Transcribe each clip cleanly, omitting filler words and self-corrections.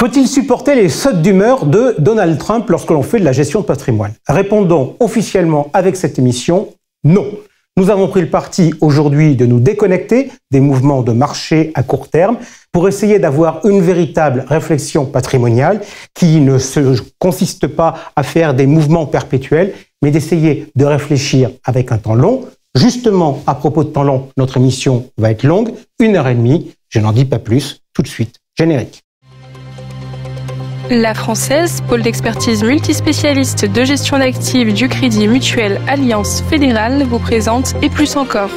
Faut-il supporter les sautes d'humeur de Donald Trump lorsque l'on fait de la gestion de patrimoine? Répondons officiellement avec cette émission, non. Nous avons pris le parti aujourd'hui de nous déconnecter des mouvements de marché à court terme pour essayer d'avoir une véritable réflexion patrimoniale qui ne se consiste pas à faire des mouvements perpétuels, mais d'essayer de réfléchir avec un temps long. Justement, à propos de temps long, notre émission va être longue, 1h30. Je n'en dis pas plus. Tout de suite, générique. La Française, pôle d'expertise multispécialiste de gestion d'actifs du Crédit Mutuel Alliance Fédérale, vous présente Et plus encore.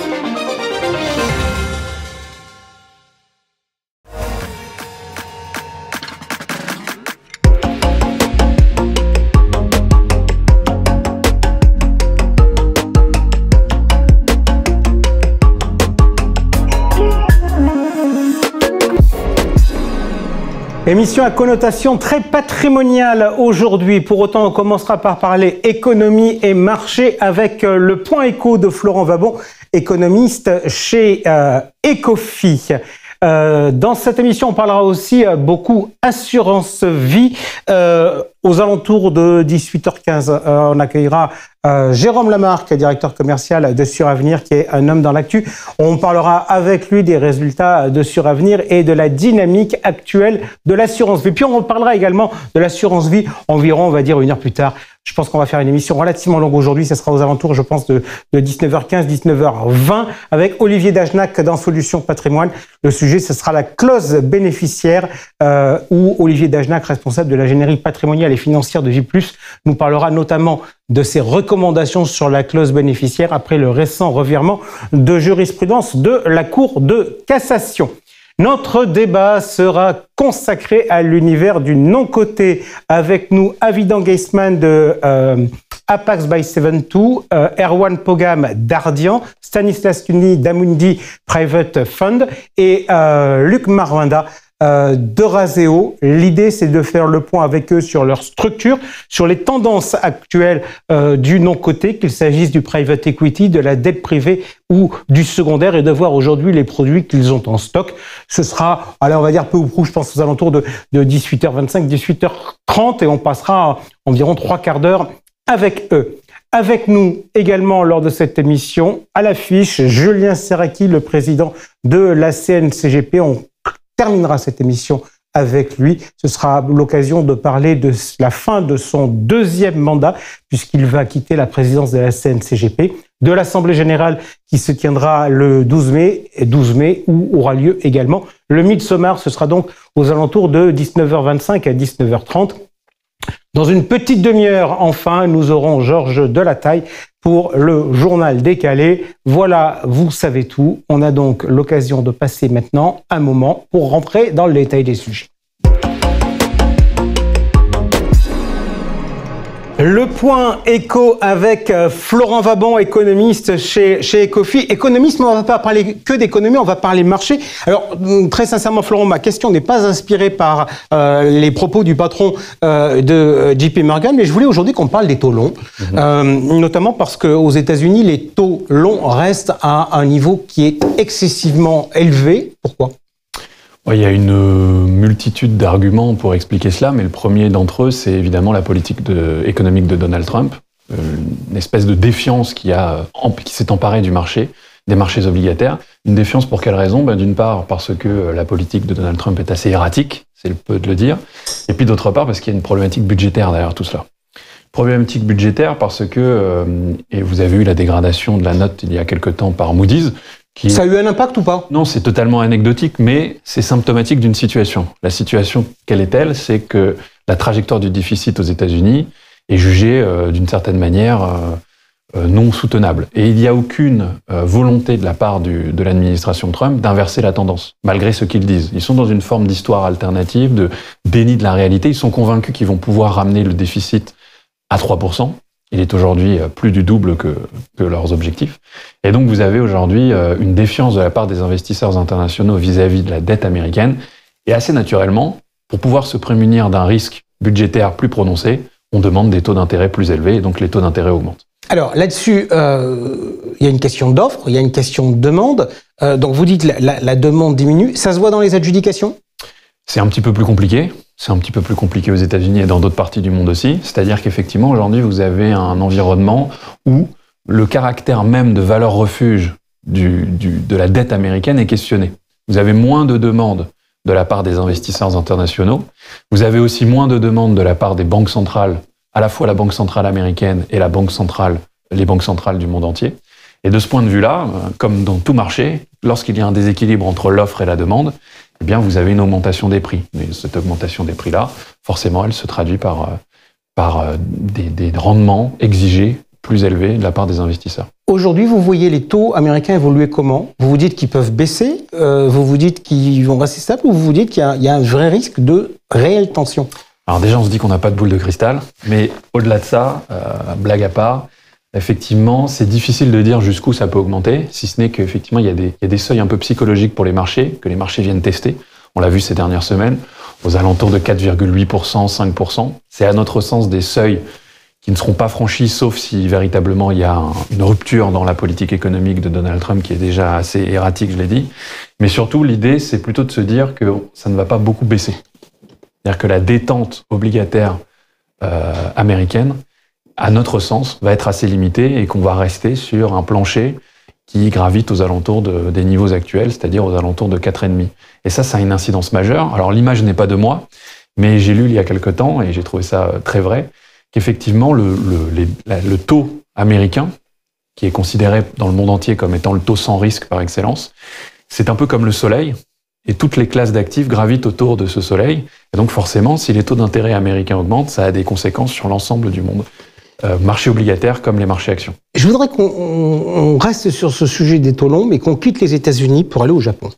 Émission à connotation très patrimoniale aujourd'hui. Pour autant, on commencera par parler économie et marché avec le point éco de Florent Vabon, économiste chez Ecofi. Dans cette émission, on parlera aussi beaucoup assurance vie. Aux alentours de 18h15, on accueillera Jérôme Lamarque, directeur commercial de Suravenir, qui est un homme dans l'actu. On parlera avec lui des résultats de Suravenir et de la dynamique actuelle de l'assurance vie. Puis on parlera également de l'assurance vie environ, on va dire, 1 heure plus tard. Je pense qu'on va faire une émission relativement longue aujourd'hui. Ce sera aux alentours, je pense, de 19h15, 19h20 avec Olivier Dagenac dans Solutions Patrimoine. Le sujet, ce sera la clause bénéficiaire où Olivier Dagenac, responsable de l'ingénierie patrimoniale et financière de Vie+, nous parlera notamment de ses recommandations sur la clause bénéficiaire après le récent revirement de jurisprudence de la Cour de cassation. Notre débat sera consacré à l'univers du non-coté. Avec nous, Avidan Geisman de Apax by 72, Erwan Pogam d'Ardian, Stanislas Cuny d'Amundi Private Fund et Luc Marwanda d'Euraseo. L'idée, c'est de faire le point avec eux sur leur structure, sur les tendances actuelles du non-coté, qu'il s'agisse du private equity, de la dette privée ou du secondaire, et de voir aujourd'hui les produits qu'ils ont en stock. Ce sera, allez, on va dire peu ou prou, je pense aux alentours de 18h25, 18h30, et on passera environ 3 quarts d'heure avec eux. Avec nous également lors de cette émission, à l'affiche, Julien Serraki, le président de la CNCGP. On terminera cette émission avec lui. Ce sera l'occasion de parler de la fin de son 2e mandat, puisqu'il va quitter la présidence de la CNCGP, de l'Assemblée générale qui se tiendra le 12 mai, où aura lieu également le Midsommar. Ce sera donc aux alentours de 19h25 à 19h30. Dans une petite demi-heure, enfin, nous aurons Georges Delataille pour le journal décalé. Voilà, vous savez tout. On a donc l'occasion de passer maintenant un moment pour rentrer dans le détail des sujets. Le point éco avec Florent Vabon, économiste chez Ecofi. Économiste, mais on ne va pas parler que d'économie, on va parler marché. Alors, très sincèrement, Florent, ma question n'est pas inspirée par les propos du patron de JP Morgan, mais je voulais aujourd'hui qu'on parle des taux longs, notamment parce qu'aux États-Unis, les taux longs restent à un niveau qui est excessivement élevé. Pourquoi ? Il y a une multitude d'arguments pour expliquer cela, mais le premier d'entre eux, c'est évidemment la politique économique de Donald Trump, une espèce de défiance qui s'est emparée du marché, des marchés obligataires. Une défiance pour quelle raison ? D'une part, parce que la politique de Donald Trump est assez erratique, c'est le peu de le dire, et puis d'autre part, parce qu'il y a une problématique budgétaire derrière tout cela. Problématique budgétaire parce que, et vous avez eu la dégradation de la note il y a quelque temps par Moody's, Ça a eu un impact ou pas ? Non, c'est totalement anecdotique, mais c'est symptomatique d'une situation. La situation, quelle est-elle ? C'est que la trajectoire du déficit aux États-Unis est jugée d'une certaine manière non soutenable. Et il n'y a aucune volonté de la part de l'administration Trump d'inverser la tendance, malgré ce qu'ils disent. Ils sont dans une forme d'histoire alternative, de déni de la réalité. Ils sont convaincus qu'ils vont pouvoir ramener le déficit à 3%. Il est aujourd'hui plus du double que leurs objectifs. Et donc, vous avez aujourd'hui une défiance de la part des investisseurs internationaux vis-à-vis de la dette américaine. Et assez naturellement, pour pouvoir se prémunir d'un risque budgétaire plus prononcé, on demande des taux d'intérêt plus élevés, et donc les taux d'intérêt augmentent. Alors là-dessus, il y a une question d'offre, il y a une question de demande. Donc vous dites la demande diminue. Ça se voit dans les adjudications ? C'est un petit peu plus compliqué. c'est un petit peu plus compliqué aux États-Unis et dans d'autres parties du monde aussi. C'est-à-dire qu'effectivement, aujourd'hui, vous avez un environnement où le caractère même de valeur refuge de la dette américaine est questionné. Vous avez moins de demandes de la part des investisseurs internationaux. Vous avez aussi moins de demandes de la part des banques centrales, à la fois la Banque centrale américaine et les banques centrales du monde entier. Et de ce point de vue-là, comme dans tout marché, lorsqu'il y a un déséquilibre entre l'offre et la demande, eh bien, vous avez une augmentation des prix. Mais cette augmentation des prix-là, forcément, elle se traduit par des rendements exigés plus élevés de la part des investisseurs. Aujourd'hui, vous voyez les taux américains évoluer comment? Vous vous dites qu'ils peuvent baisser, vous vous dites qu'ils vont rester stables, ou vous vous dites qu'il y a un vrai risque de réelle tension? Alors déjà, on se dit qu'on n'a pas de boule de cristal, mais au-delà de ça, blague à part, effectivement, c'est difficile de dire jusqu'où ça peut augmenter, si ce n'est qu'effectivement, il y a des seuils un peu psychologiques pour les marchés, que les marchés viennent tester. On l'a vu ces dernières semaines, aux alentours de 4,8%, 5%. C'est à notre sens des seuils qui ne seront pas franchis, sauf si véritablement il y a une rupture dans la politique économique de Donald Trump qui est déjà assez erratique, je l'ai dit. Mais surtout, l'idée, c'est plutôt de se dire que ça ne va pas beaucoup baisser. C'est-à-dire que la détente obligataire américaine, à notre sens, va être assez limitée et qu'on va rester sur un plancher qui gravite aux alentours des niveaux actuels, c'est-à-dire aux alentours de 4,5. Et ça a une incidence majeure. Alors l'image n'est pas de moi, mais j'ai lu il y a quelque temps, et j'ai trouvé ça très vrai, qu'effectivement le taux américain, qui est considéré dans le monde entier comme étant le taux sans risque par excellence, c'est un peu comme le soleil, et toutes les classes d'actifs gravitent autour de ce soleil. Et donc forcément, si les taux d'intérêt américains augmentent, ça a des conséquences sur l'ensemble du monde. Marché obligataire comme les marchés actions. Je voudrais qu'on reste sur ce sujet des taux longs, mais qu'on quitte les États-Unis pour aller au Japon.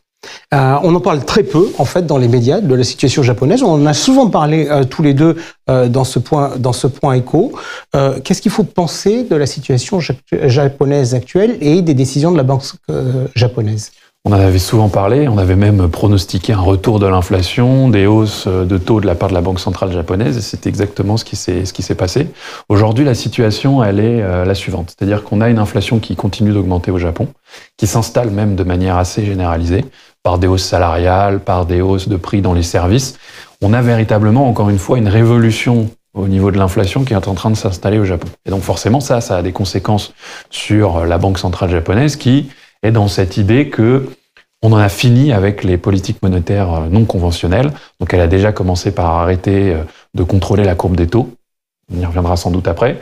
On en parle très peu, en fait, dans les médias, de la situation japonaise. On en a souvent parlé tous les deux dans ce point éco. Qu'est-ce qu'il faut penser de la situation japonaise actuelle et des décisions de la banque japonaise? On en avait souvent parlé, on avait même pronostiqué un retour de l'inflation, des hausses de taux de la part de la Banque centrale japonaise, et c'est exactement ce qui s'est passé. Aujourd'hui, la situation, elle est la suivante. C'est-à-dire qu'on a une inflation qui continue d'augmenter au Japon, qui s'installe même de manière assez généralisée, par des hausses salariales, par des hausses de prix dans les services. On a véritablement, encore une fois, une révolution au niveau de l'inflation qui est en train de s'installer au Japon. Et donc forcément, ça a des conséquences sur la Banque centrale japonaise qui est dans cette idée que on en a fini avec les politiques monétaires non conventionnelles. Donc elle a déjà commencé par arrêter de contrôler la courbe des taux. On y reviendra sans doute après.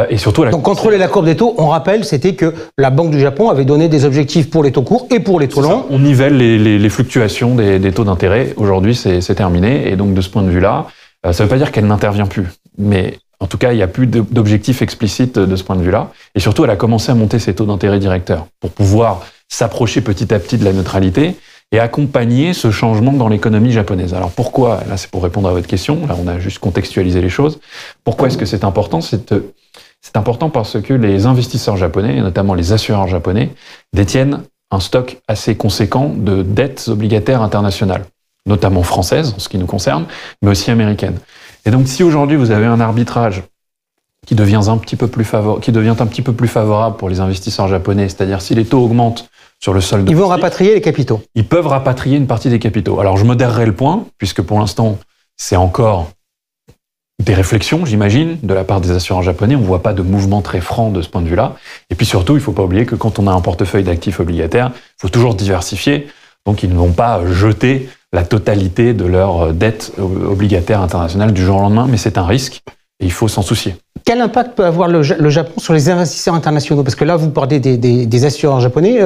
Et surtout, donc contrôler la courbe des taux, on rappelle, c'était que la Banque du Japon avait donné des objectifs pour les taux courts et pour les taux longs. On nivelle les fluctuations des taux d'intérêt. Aujourd'hui, c'est terminé. Et donc de ce point de vue-là, ça ne veut pas dire qu'elle n'intervient plus. Mais en tout cas, il n'y a plus d'objectifs explicites de ce point de vue-là. Et surtout, elle a commencé à monter ses taux d'intérêt directeurs pour pouvoir s'approcher petit à petit de la neutralité et accompagner ce changement dans l'économie japonaise. Alors pourquoi? Là, c'est pour répondre à votre question. Là, on a juste contextualisé les choses. Pourquoi est-ce que c'est important? C'est important parce que les investisseurs japonais, et notamment les assureurs japonais, détiennent un stock assez conséquent de dettes obligataires internationales, notamment françaises, en ce qui nous concerne, mais aussi américaines. Et donc, si aujourd'hui vous avez un arbitrage qui devient un petit peu plus favorable pour les investisseurs japonais, c'est-à-dire si les taux augmentent sur le sol domestique, ils vont rapatrier les capitaux. Ils peuvent rapatrier une partie des capitaux. Alors, je modérerai le point, puisque pour l'instant, c'est encore des réflexions, j'imagine, de la part des assureurs japonais. On ne voit pas de mouvement très franc de ce point de vue-là. Et puis surtout, il ne faut pas oublier que quand on a un portefeuille d'actifs obligataires, il faut toujours diversifier. Donc, ils ne vont pas jeter la totalité de leurs dettes obligataires internationales du jour au lendemain, mais c'est un risque et il faut s'en soucier. Quel impact peut avoir le Japon sur les investisseurs internationaux? Parce que là, vous parlez des assureurs japonais.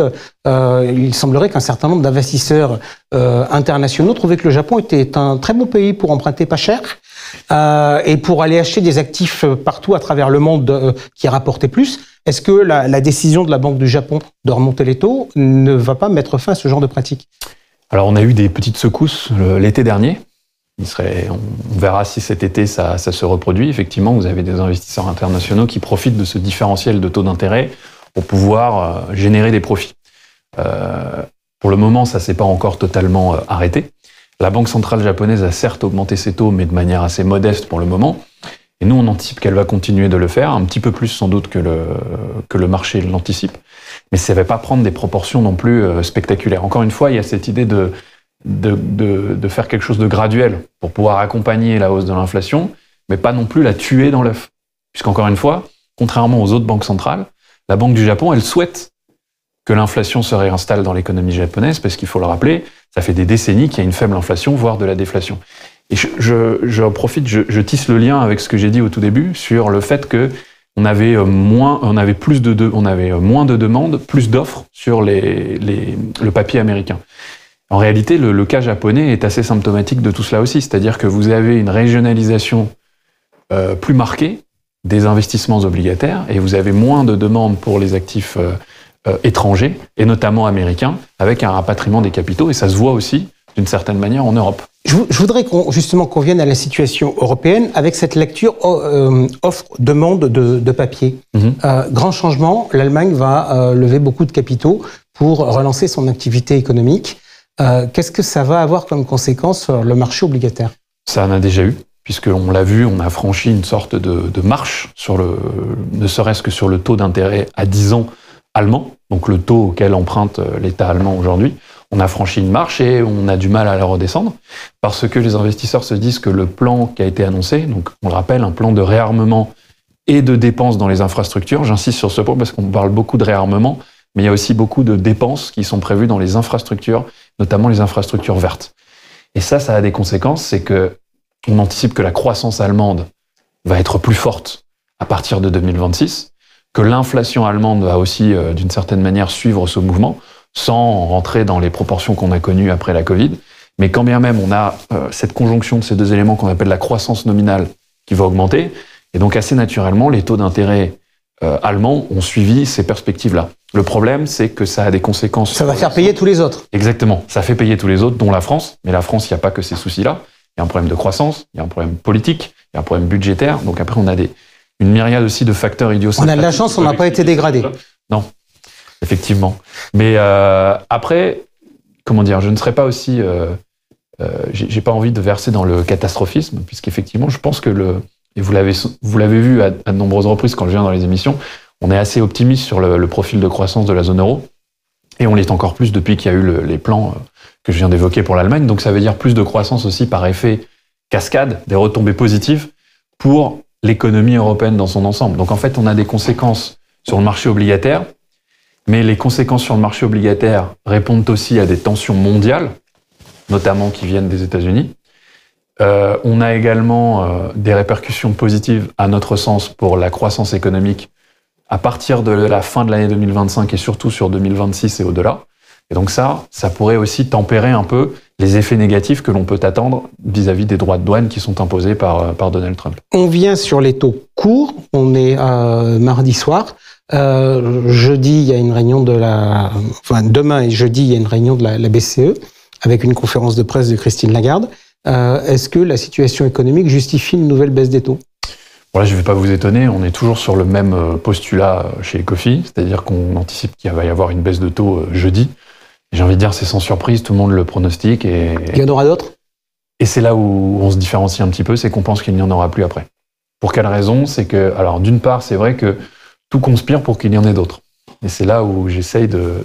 Il semblerait qu'un certain nombre d'investisseurs internationaux trouvaient que le Japon était un très bon pays pour emprunter pas cher et pour aller acheter des actifs partout à travers le monde qui rapportaient plus. Est-ce que la décision de la Banque du Japon de remonter les taux ne va pas mettre fin à ce genre de pratique? Alors, on a eu des petites secousses l'été dernier. On verra si cet été ça se reproduit. Effectivement, vous avez des investisseurs internationaux qui profitent de ce différentiel de taux d'intérêt pour pouvoir générer des profits. Pour le moment, ça ne s'est pas encore totalement arrêté. La Banque centrale japonaise a certes augmenté ses taux, mais de manière assez modeste pour le moment. Et nous, on anticipe qu'elle va continuer de le faire, un petit peu plus sans doute que le marché l'anticipe. Mais ça ne va pas prendre des proportions non plus spectaculaires. Encore une fois, il y a cette idée de faire quelque chose de graduel pour pouvoir accompagner la hausse de l'inflation, mais pas non plus la tuer dans l'œuf. Puisqu'encore une fois, contrairement aux autres banques centrales, la Banque du Japon, elle souhaite que l'inflation se réinstalle dans l'économie japonaise, parce qu'il faut le rappeler, ça fait des décennies qu'il y a une faible inflation, voire de la déflation. Et je profite, je tisse le lien avec ce que j'ai dit au tout début sur le fait que on avait moins de demandes, plus d'offres sur le papier américain. En réalité, le cas japonais est assez symptomatique de tout cela aussi, c'est-à-dire que vous avez une régionalisation plus marquée des investissements obligataires et vous avez moins de demandes pour les actifs étrangers, et notamment américains, avec un rapatriement des capitaux, et ça se voit aussi d'une certaine manière en Europe. Je voudrais qu'on vienne à la situation européenne avec cette lecture offre-demande de papier. Grand changement, l'Allemagne va lever beaucoup de capitaux pour relancer son activité économique. Qu'est-ce que ça va avoir comme conséquence sur le marché obligataire? Ça en a déjà eu, puisqu'on l'a vu, on a franchi une sorte de marche, ne serait-ce que sur le taux d'intérêt à 10 ans allemand, donc le taux auquel emprunte l'État allemand aujourd'hui. On a franchi une marche et on a du mal à la redescendre parce que les investisseurs se disent que le plan qui a été annoncé, donc on le rappelle, un plan de réarmement et de dépenses dans les infrastructures, j'insiste sur ce point parce qu'on parle beaucoup de réarmement, mais il y a aussi beaucoup de dépenses qui sont prévues dans les infrastructures, notamment les infrastructures vertes. Et ça a des conséquences, c'est que on anticipe que la croissance allemande va être plus forte à partir de 2026, que l'inflation allemande va aussi, d'une certaine manière, suivre ce mouvement, sans rentrer dans les proportions qu'on a connues après la Covid. Mais quand bien même on a cette conjonction de ces deux éléments qu'on appelle la croissance nominale qui va augmenter, et donc assez naturellement, les taux d'intérêt allemands ont suivi ces perspectives-là. Le problème, c'est que ça a des conséquences... Ça va faire payer tous les autres. Exactement. Ça fait payer tous les autres, dont la France. Mais la France, il n'y a pas que ces soucis-là. Il y a un problème de croissance, il y a un problème politique, il y a un problème budgétaire. Donc après, on a une myriade aussi de facteurs idiosyncratiques. On a de la chance, on n'a pas été dégradé. Non, effectivement. Mais après, comment dire, je ne serais pas aussi... j'ai pas envie de verser dans le catastrophisme, puisqu'effectivement, je pense que et vous l'avez vu à de nombreuses reprises quand je viens dans les émissions, on est assez optimiste sur le profil de croissance de la zone euro, et on l'est encore plus depuis qu'il y a eu les plans que je viens d'évoquer pour l'Allemagne. Donc ça veut dire plus de croissance aussi par effet cascade, des retombées positives pour l'économie européenne dans son ensemble. Donc en fait, on a des conséquences sur le marché obligataire, mais les conséquences sur le marché obligataire répondent aussi à des tensions mondiales, notamment qui viennent des États-Unis. On a également des répercussions positives, à notre sens, pour la croissance économique à partir de la fin de l'année 2025 et surtout sur 2026 et au-delà. Et donc ça pourrait aussi tempérer un peu les effets négatifs que l'on peut attendre vis-à-vis des droits de douane qui sont imposés par Donald Trump. On vient sur les taux courts, on est mardi soir. Jeudi, il y a une réunion demain et jeudi, il y a une réunion de la BCE avec une conférence de presse de Christine Lagarde. Est-ce que la situation économique justifie une nouvelle baisse des taux? Voilà, je ne vais pas vous étonner, on est toujours sur le même postulat chez Ecofi, c'est-à-dire qu'on anticipe qu'il va y avoir une baisse de taux jeudi. J'ai envie de dire, c'est sans surprise, tout le monde le pronostique. Et il y en aura d'autres? Et c'est là où on se différencie un petit peu, c'est qu'on pense qu'il n'y en aura plus après. Pour quelle raison? C'est que, alors d'une part, c'est vrai que tout conspire pour qu'il y en ait d'autres. Et c'est là où j'essaye de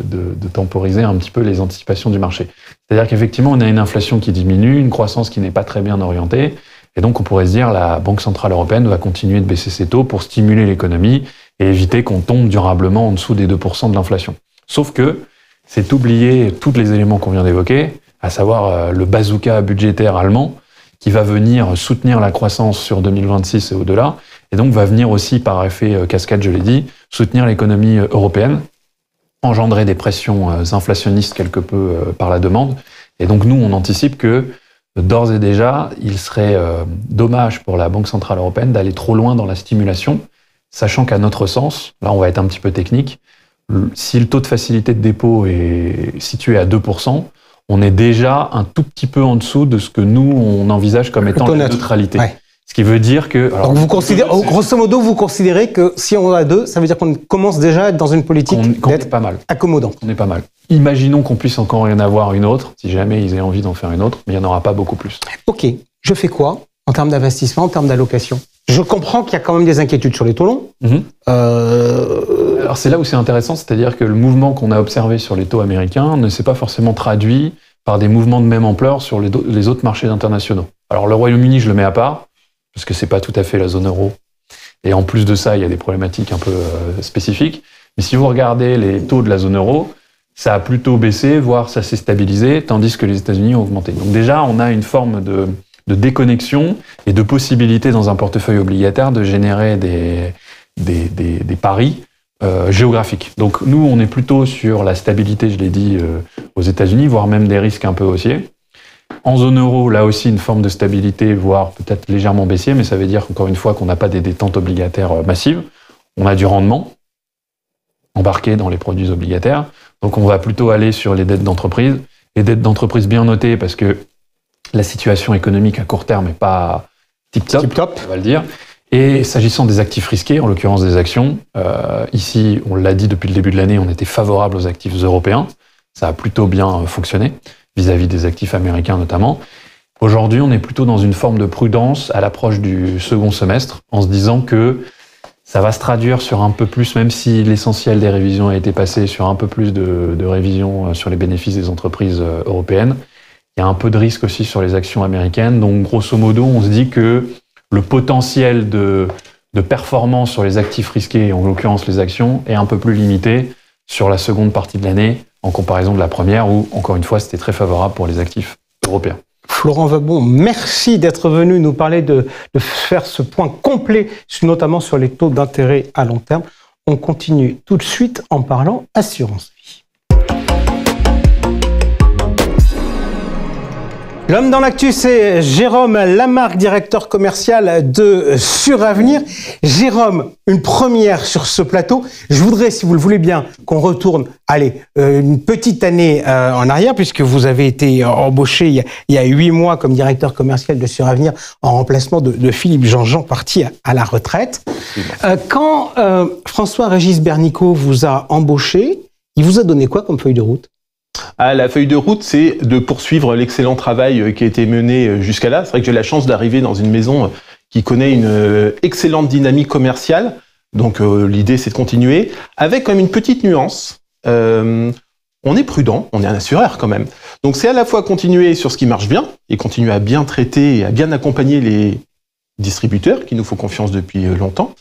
temporiser un petit peu les anticipations du marché. C'est-à-dire qu'effectivement, on a une inflation qui diminue, une croissance qui n'est pas très bien orientée, et donc on pourrait se dire la Banque Centrale Européenne va continuer de baisser ses taux pour stimuler l'économie et éviter qu'on tombe durablement en dessous des 2% de l'inflation. Sauf que c'est oublier tous les éléments qu'on vient d'évoquer, à savoir le bazooka budgétaire allemand, qui va venir soutenir la croissance sur 2026 et au-delà, et donc va venir aussi, par effet cascade, je l'ai dit, soutenir l'économie européenne, engendrer des pressions inflationnistes quelque peu par la demande. Et donc nous, on anticipe que d'ores et déjà, il serait dommage pour la Banque Centrale Européenne d'aller trop loin dans la stimulation, sachant qu'à notre sens, là on va être un petit peu technique, si le taux de facilité de dépôt est situé à 2%, on est déjà un tout petit peu en dessous de ce que nous, on envisage comme étant la neutralité. Ouais. Ce qui veut dire que... Alors, donc grosso modo, vous considérez que si on a 2, ça veut dire qu'on commence déjà à être dans une politique d'être pas mal. Accommodant. On est pas mal. Imaginons qu'on puisse encore y en avoir une autre, si jamais ils aient envie d'en faire une autre, mais il n'y en aura pas beaucoup plus. Ok, je fais quoi en termes d'investissement, en termes d'allocation? Je comprends qu'il y a quand même des inquiétudes sur les taux longs. Alors c'est là où c'est intéressant, c'est-à-dire que le mouvement qu'on a observé sur les taux américains ne s'est pas forcément traduit par des mouvements de même ampleur sur les autres marchés internationaux. Alors le Royaume-Uni, je le mets à part, parce que c'est pas tout à fait la zone euro. Et en plus de ça, il y a des problématiques un peu spécifiques. Mais si vous regardez les taux de la zone euro, ça a plutôt baissé, voire ça s'est stabilisé, tandis que les États-Unis ont augmenté. Donc déjà, on a une forme de déconnexion et de possibilité dans un portefeuille obligataire de générer des paris géographiques. Donc nous, on est plutôt sur la stabilité, je l'ai dit, aux États-Unis, voire même des risques un peu haussiers. En zone euro, là aussi, une forme de stabilité, voire peut-être légèrement baissier, mais ça veut dire encore une fois qu'on n'a pas des détentes obligataires massives. On a du rendement embarqué dans les produits obligataires. Donc on va plutôt aller sur les dettes d'entreprise. Les dettes d'entreprise bien notées parce que la situation économique à court terme n'est pas tip-top, on va le dire. Et s'agissant des actifs risqués, en l'occurrence des actions, ici, on l'a dit depuis le début de l'année, on était favorable aux actifs européens. Ça a plutôt bien fonctionné, vis-à-vis des actifs américains notamment. Aujourd'hui, on est plutôt dans une forme de prudence à l'approche du second semestre, en se disant que ça va se traduire sur un peu plus, même si l'essentiel des révisions a été passé, sur un peu plus de révisions sur les bénéfices des entreprises européennes. Il y a un peu de risque aussi sur les actions américaines. Donc, grosso modo, on se dit que le potentiel de performance sur les actifs risqués, en l'occurrence les actions, est un peu plus limité sur la seconde partie de l'année, en comparaison de la première, où, encore une fois, c'était très favorable pour les actifs européens. Florent Wabon, merci d'être venu nous parler de faire ce point complet, notamment sur les taux d'intérêt à long terme. On continue tout de suite en parlant assurance vie. L'homme dans l'actu, c'est Jérôme Lamarque, directeur commercial de Suravenir. Jérôme, une première sur ce plateau. Je voudrais, si vous le voulez bien, qu'on retourne, une petite année en arrière, puisque vous avez été embauché il y a 8 mois comme directeur commercial de Suravenir en remplacement de Philippe Jean-Jean, parti à la retraite. Quand François-Régis Bernicot vous a embauché, il vous a donné quoi comme feuille de route ? La feuille de route, c'est de poursuivre l'excellent travail qui a été mené jusqu'à là. C'est vrai que j'ai la chance d'arriver dans une maison qui connaît une excellente dynamique commerciale. Donc l'idée, c'est de continuer, avec quand même une petite nuance. On est prudent, on est un assureur quand même. Donc c'est à la fois continuer sur ce qui marche bien, et continuer à bien traiter et à bien accompagner les distributeurs, qui nous font confiance depuis longtemps,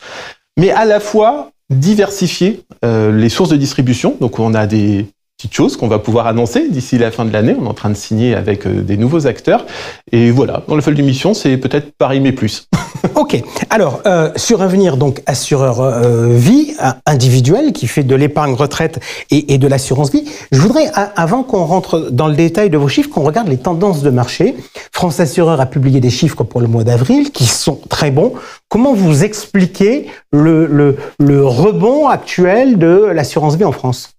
mais à la fois diversifier les sources de distribution. Donc on a des petites choses qu'on va pouvoir annoncer d'ici la fin de l'année. On est en train de signer avec des nouveaux acteurs. Et voilà, dans le feuille de mission, c'est peut-être pareil, mais plus. Ok. Alors, Suravenir, donc assureur vie individuel qui fait de l'épargne retraite et de l'assurance vie. Je voudrais, avant qu'on rentre dans le détail de vos chiffres, qu'on regarde les tendances de marché. France Assureur a publié des chiffres pour le mois d'avril qui sont très bons. Comment vous expliquez le rebond actuel de l'assurance vie en France ?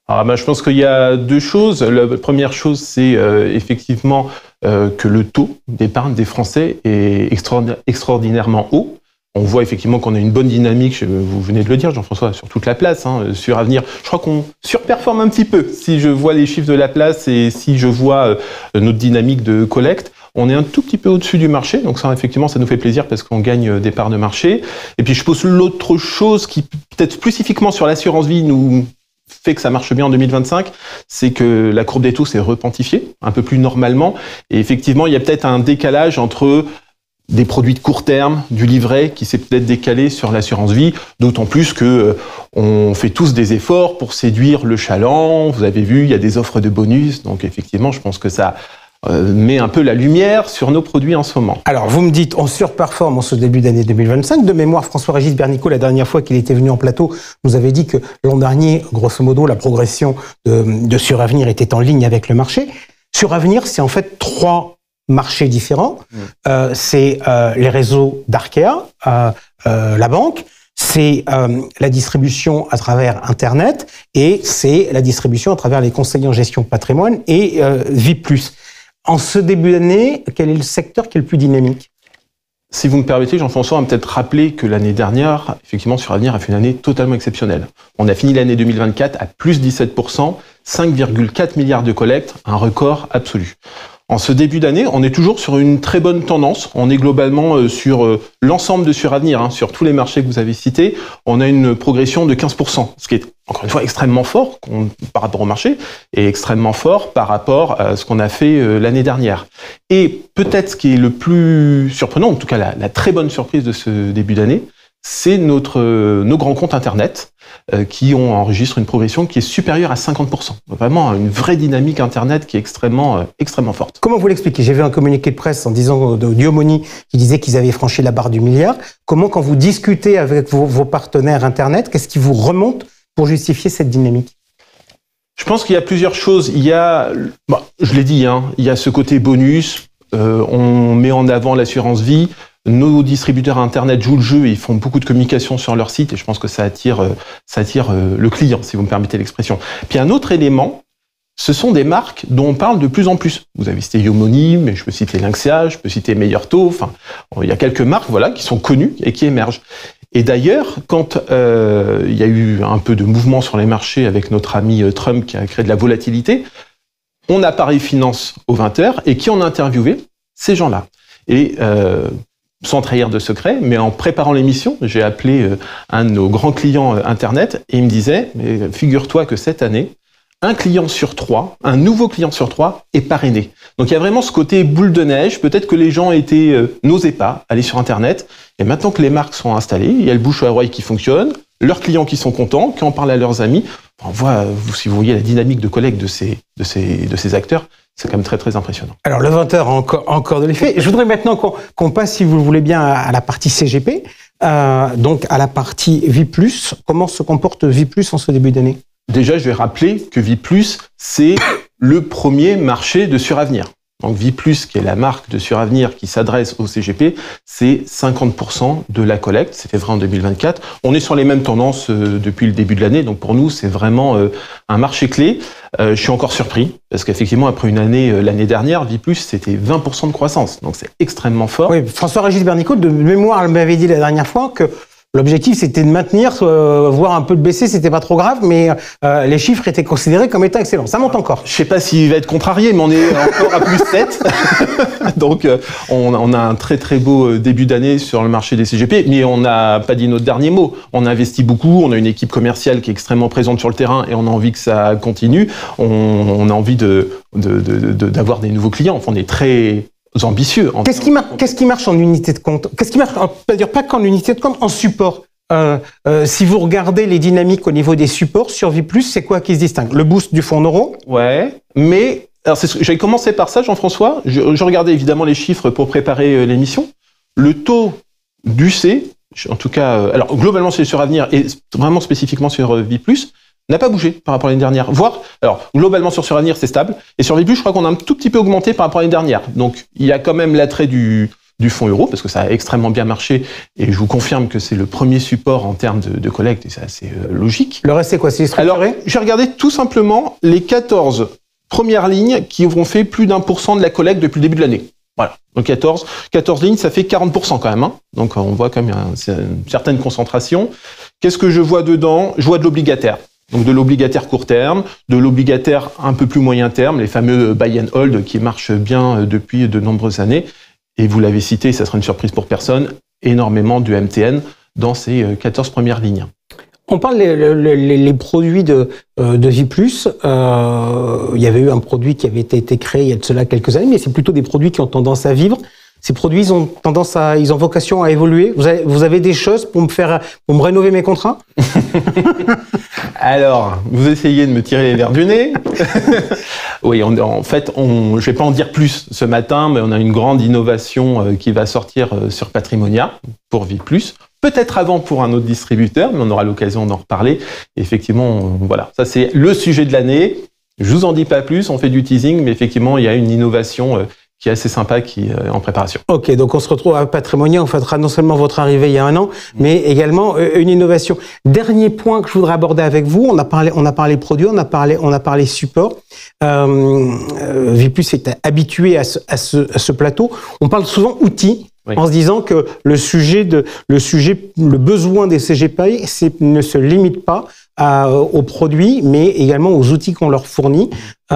Je pense qu'il y a deux choses. La première chose, c'est effectivement que le taux d'épargne des Français est extraordinairement haut. On voit effectivement qu'on a une bonne dynamique, vous venez de le dire Jean-François, sur toute la place, Suravenir. Je crois qu'on surperforme un petit peu. Si je vois les chiffres de la place et si je vois notre dynamique de collecte, on est un tout petit peu au-dessus du marché. Donc ça, effectivement, ça nous fait plaisir parce qu'on gagne des parts de marché. Et puis je pose l'autre chose qui, peut-être spécifiquement sur l'assurance vie, nous fait que ça marche bien en 2025, c'est que la courbe des taux s'est repentifiée un peu plus normalement. Et effectivement, il y a peut-être un décalage entre des produits de court terme, du livret qui s'est peut-être décalé sur l'assurance vie, d'autant plus que on fait tous des efforts pour séduire le chaland. Vous avez vu, il y a des offres de bonus. Donc effectivement, je pense que ça met un peu la lumière sur nos produits en ce moment. Alors, vous me dites, on surperforme en ce début d'année 2025. De mémoire, François-Régis Bernicot, la dernière fois qu'il était venu en plateau, nous avait dit que l'an dernier, grosso modo, la progression de Suravenir était en ligne avec le marché. Suravenir, c'est en fait 3 marchés différents. C'est les réseaux d'Arkea, la banque, c'est la distribution à travers Internet et c'est la distribution à travers les conseillers en gestion de patrimoine et Vie+. En ce début d'année, quel est le secteur qui est le plus dynamique ? Si vous me permettez, Jean-François, on va peut-être rappeler que l'année dernière, effectivement, Suravenir a fait une année totalement exceptionnelle. On a fini l'année 2024 à plus 17%, 5,4 milliards de collectes, un record absolu. En ce début d'année, on est toujours sur une très bonne tendance. On est globalement sur l'ensemble de Suravenir, sur tous les marchés que vous avez cités. On a une progression de 15%, ce qui est encore une fois, extrêmement fort par rapport au marché et extrêmement fort par rapport à ce qu'on a fait l'année dernière. Et peut-être ce qui est le plus surprenant, en tout cas la très bonne surprise de ce début d'année, c'est nos grands comptes Internet qui enregistrent une progression qui est supérieure à 50%. Vraiment une vraie dynamique Internet qui est extrêmement forte. Comment vous l'expliquez? J'ai vu un communiqué de presse en disant d'Iomoni qui disait qu'ils avaient franchi la barre du milliard. Comment, quand vous discutez avec vos partenaires Internet, qu'est-ce qui vous remonte pour justifier cette dynamique? Je pense qu'il y a plusieurs choses. Il y a, je l'ai dit, il y a ce côté bonus. On met en avant l'assurance vie. Nos distributeurs Internet jouent le jeu et ils font beaucoup de communication sur leur site et je pense que ça attire le client, si vous me permettez l'expression. Puis un autre élément, ce sont des marques dont on parle de plus en plus. Vous avez cité Iomoni, mais je peux citer Lynxia, je peux citer Meilleur Taux. Enfin, il y a quelques marques, voilà, qui sont connues et qui émergent. Et d'ailleurs, quand il y a eu un peu de mouvement sur les marchés avec notre ami Trump qui a créé de la volatilité, on a Paris Finance aux 20h et qui on a interviewé? Ces gens-là. Et sans trahir de secret, mais en préparant l'émission, j'ai appelé un de nos grands clients Internet et il me disait, mais figure-toi que cette année, un nouveau client sur 3 est parrainé. Donc il y a vraiment ce côté boule de neige. Peut-être que les gens n'osaient pas aller sur Internet. Et maintenant que les marques sont installées, il y a le bouche à oreille qui fonctionne, leurs clients qui sont contents, qui en parlent à leurs amis. On voit, si vous voyez la dynamique de collecte de ces acteurs, c'est quand même très, très impressionnant. Alors, le 20h a encore de l'effet. Je voudrais maintenant qu'on passe, si vous le voulez bien, à la partie CGP, donc à la partie Vie+. Comment se comporte Vie+ en ce début d'année? Déjà, je vais rappeler que Vie+, c'est le premier marché de Suravenir. Donc Vie+, qui est la marque de Suravenir qui s'adresse au CGP, c'est 50% de la collecte. C'était vrai en 2024. On est sur les mêmes tendances depuis le début de l'année. Donc pour nous, c'est vraiment un marché clé. Je suis encore surpris parce qu'effectivement, après une année, l'année dernière, Vie+, c'était 20% de croissance. Donc c'est extrêmement fort. Oui, François-Régis Bernicot, de mémoire, m'avait dit la dernière fois que l'objectif, c'était de maintenir, voire un peu de baisser, c'était pas trop grave, mais les chiffres étaient considérés comme étant excellents. Ça monte encore. Je sais pas s'il va être contrarié, mais on est encore à plus 7. Donc, on a un très très beau début d'année sur le marché des CGP, mais on n'a pas dit notre dernier mot. On investit beaucoup, on a une équipe commerciale qui est extrêmement présente sur le terrain et on a envie que ça continue. On a envie d'avoir des nouveaux clients. Enfin, on est très ambitieux. Qu'est-ce qui marche en unité de compte? Qu'est-ce qui marche, pas qu'en unité de compte, en support? Si vous regardez les dynamiques au niveau des supports sur Vie+, c'est quoi qui se distingue? Le boost du fonds en euros? Ouais, mais alors j'avais commencé par ça, Jean-François. Je regardais évidemment les chiffres pour préparer l'émission. Le taux d'UC, en tout cas, alors globalement c'est sur Avenir et vraiment spécifiquement sur Vie+, n'a pas bougé par rapport à l'année dernière. Voire, alors globalement sur Suravenir c'est stable et sur Vie+, je crois qu'on a un tout petit peu augmenté par rapport à l'année dernière. Donc il y a quand même l'attrait du fonds euro parce que ça a extrêmement bien marché et je vous confirme que c'est le premier support en termes de collecte et c'est assez logique. Le reste c'est quoi? C'est structuré? Alors j'ai regardé tout simplement les 14 premières lignes qui auront fait plus d'1% de la collecte depuis le début de l'année. Voilà. Donc 14 lignes, ça fait 40% quand même. Hein. Donc on voit quand même une certaine concentration. Qu'est-ce que je vois dedans? Je vois de l'obligataire. Donc de l'obligataire court terme, de l'obligataire un peu plus moyen terme, les fameux buy and hold qui marchent bien depuis de nombreuses années. Et vous l'avez cité, ça sera une surprise pour personne, énormément du MTN dans ces 14 premières lignes. On parle les produits de Vie+. Il y avait eu un produit qui avait été créé il y a de cela quelques années, mais c'est plutôt des produits qui ont tendance à vivre. Ces produits, ils ont vocation à évoluer. Vous avez des choses pour me rénover mes contrats? Alors, vous essayez de me tirer les verres du nez. Oui, en fait, je vais pas en dire plus ce matin, mais on a une grande innovation qui va sortir sur Patrimonia pour Vie+. Peut-être avant pour un autre distributeur, mais on aura l'occasion d'en reparler. Et effectivement, voilà, ça c'est le sujet de l'année. Je vous en dis pas plus, on fait du teasing, mais effectivement, il y a une innovation qui est assez sympa, qui est en préparation. Ok, donc on se retrouve à Patrimonia, on fêtera non seulement votre arrivée il y a un an, mais également une innovation. Dernier point que je voudrais aborder avec vous, on a parlé produits, on a parlé support. Vie+ est habitué à ce plateau. On parle souvent outils. Oui. En se disant que le besoin des CGP ne se limite pas aux produits, mais également aux outils qu'on leur fournit. Il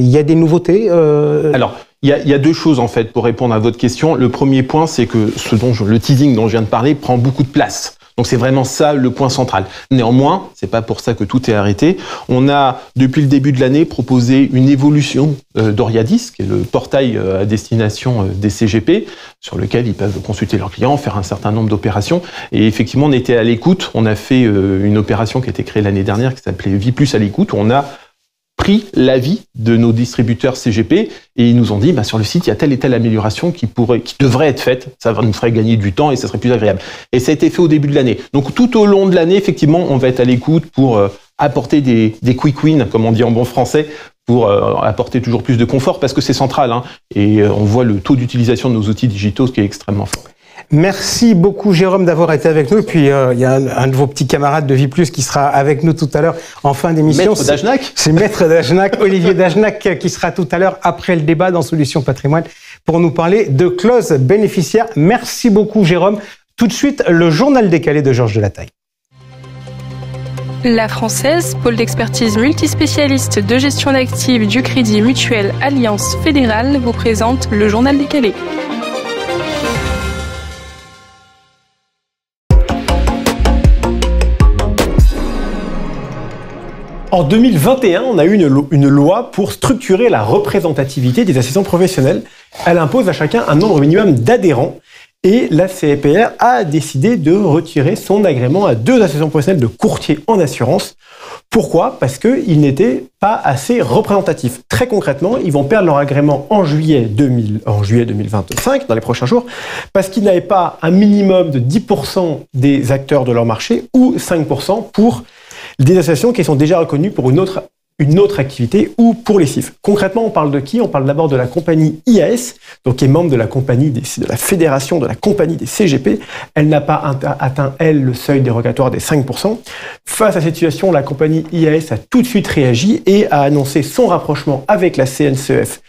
y a des nouveautés Alors, il y a deux choses en fait pour répondre à votre question. Le premier point, c'est que le teasing dont je viens de parler prend beaucoup de place. Donc c'est vraiment ça le point central. Néanmoins, c'est pas pour ça que tout est arrêté. On a, depuis le début de l'année, proposé une évolution d'Oriadis, qui est le portail à destination des CGP, sur lequel ils peuvent consulter leurs clients, faire un certain nombre d'opérations. Et effectivement, on était à l'écoute. On a fait une opération qui a été créée l'année dernière, qui s'appelait Vie Plus à l'écoute, où on a pris l'avis de nos distributeurs CGP et ils nous ont dit sur le site il y a telle et telle amélioration qui devrait être faite, ça nous ferait gagner du temps et ça serait plus agréable. Et ça a été fait au début de l'année. Donc tout au long de l'année, effectivement, on va être à l'écoute pour apporter des quick wins, comme on dit en bon français, pour apporter toujours plus de confort parce que c'est central. Et on voit le taux d'utilisation de nos outils digitaux qui est extrêmement fort. Merci beaucoup Jérôme d'avoir été avec nous. Et puis il y a un de vos petits camarades de Vie Plus qui sera avec nous tout à l'heure en fin d'émission. Maître Dagenac. C'est Maître Dagenac, Olivier Dagenac, qui sera tout à l'heure après le débat dans Solutions Patrimoine pour nous parler de clause bénéficiaire. Merci beaucoup Jérôme. Tout de suite, le journal décalé de Georges Delataille. La Française, pôle d'expertise multispécialiste de gestion d'actifs du Crédit Mutuel Alliance Fédérale, vous présente le journal décalé. En 2021, on a eu une loi pour structurer la représentativité des associations professionnelles. Elle impose à chacun un nombre minimum d'adhérents et la CPR a décidé de retirer son agrément à 2 associations professionnelles de courtiers en assurance. Pourquoi ? Parce qu'ils n'étaient pas assez représentatifs. Très concrètement, ils vont perdre leur agrément en juillet 2025, dans les prochains jours, parce qu'ils n'avaient pas un minimum de 10% des acteurs de leur marché ou 5% pour des associations qui sont déjà reconnues pour une autre activité ou pour les CIF. Concrètement, on parle de qui ? On parle d'abord de la compagnie IAS, donc qui est membre de la compagnie de la fédération de la compagnie des CGP. Elle n'a pas atteint, elle, le seuil dérogatoire des 5%. Face à cette situation, la compagnie IAS a tout de suite réagi et a annoncé son rapprochement avec la CNCF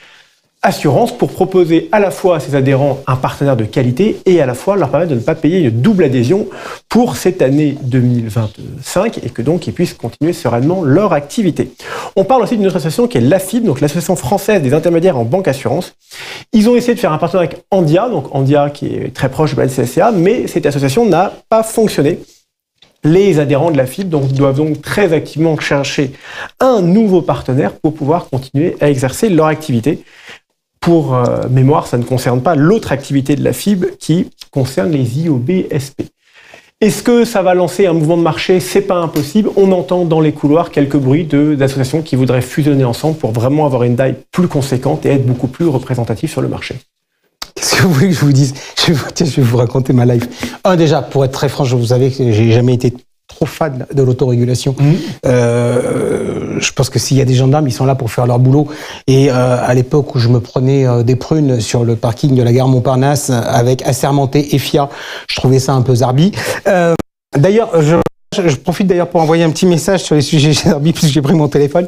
Assurance pour proposer à la fois à ses adhérents un partenaire de qualité et à la fois leur permettre de ne pas payer une double adhésion pour cette année 2025 et que donc ils puissent continuer sereinement leur activité. On parle aussi d'une autre association qui est l'AFIB, donc l'Association française des intermédiaires en banque assurance. Ils ont essayé de faire un partenariat avec Andia, donc Andia qui est très proche de la CSCA, mais cette association n'a pas fonctionné. Les adhérents de la FIB doivent donc très activement chercher un nouveau partenaire pour pouvoir continuer à exercer leur activité. Pour mémoire, ça ne concerne pas l'autre activité de la FIB qui concerne les IOB-SP. Est-ce que ça va lancer un mouvement de marché ? C'est pas impossible. On entend dans les couloirs quelques bruits d'associations qui voudraient fusionner ensemble pour vraiment avoir une taille plus conséquente et être beaucoup plus représentative sur le marché. Qu'est-ce que vous voulez que je vous dise ? Je vais vous raconter ma life. Déjà, pour être très franc, vous savez que j'ai jamais été trop fan de l'autorégulation. Je pense que s'il y a des gendarmes, ils sont là pour faire leur boulot. Et à l'époque où je me prenais des prunes sur le parking de la gare Montparnasse avec assermenté EFIA, je trouvais ça un peu zarbi. D'ailleurs, je profite d'ailleurs pour envoyer un petit message sur les sujets zarbi puisque j'ai pris mon téléphone.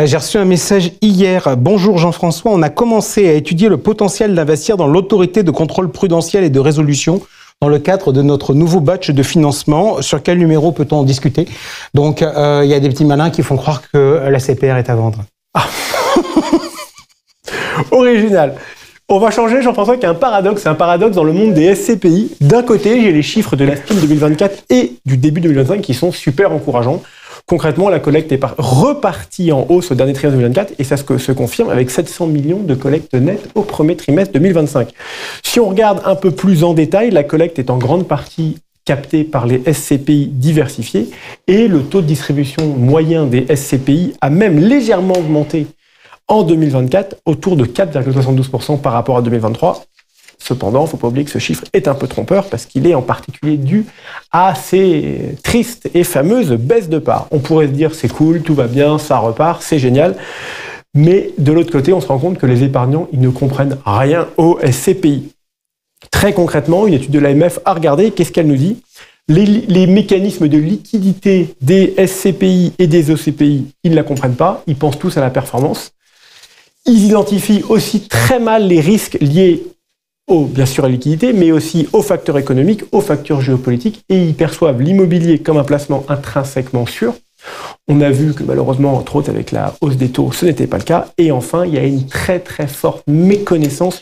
J'ai reçu un message hier. Bonjour Jean-François, on a commencé à étudier le potentiel d'investir dans l'autorité de contrôle prudentiel et de résolution dans le cadre de notre nouveau batch de financement. Sur quel numéro peut-on en discuter ? Donc, il y a des petits malins qui font croire que la CPR est à vendre. Ah. Original. On va changer, Jean-François, qu'il y a un paradoxe. C'est un paradoxe dans le monde des SCPI. D'un côté, j'ai les chiffres de la STIM 2024 et du début 2025 qui sont super encourageants. Concrètement, la collecte est repartie en hausse au dernier trimestre 2024 et ça se confirme avec 700 millions de collectes nettes au premier trimestre 2025. Si on regarde un peu plus en détail, la collecte est en grande partie captée par les SCPI diversifiés et le taux de distribution moyen des SCPI a même légèrement augmenté en 2024, autour de 4,72% par rapport à 2023. Cependant, il ne faut pas oublier que ce chiffre est un peu trompeur parce qu'il est en particulier dû à ces tristes et fameuses baisses de parts. On pourrait se dire c'est cool, tout va bien, ça repart, c'est génial. Mais de l'autre côté, on se rend compte que les épargnants, ils ne comprennent rien au SCPI. Très concrètement, une étude de l'AMF a regardé, qu'est-ce qu'elle nous dit ? Les mécanismes de liquidité des SCPI et des OCPI, ils ne la comprennent pas, ils pensent tous à la performance. Ils identifient aussi très mal les risques liés bien sûr à la liquidité, mais aussi aux facteurs économiques, aux facteurs géopolitiques, et ils perçoivent l'immobilier comme un placement intrinsèquement sûr. On a vu que malheureusement, entre autres avec la hausse des taux, ce n'était pas le cas. Et enfin, il y a une très très forte méconnaissance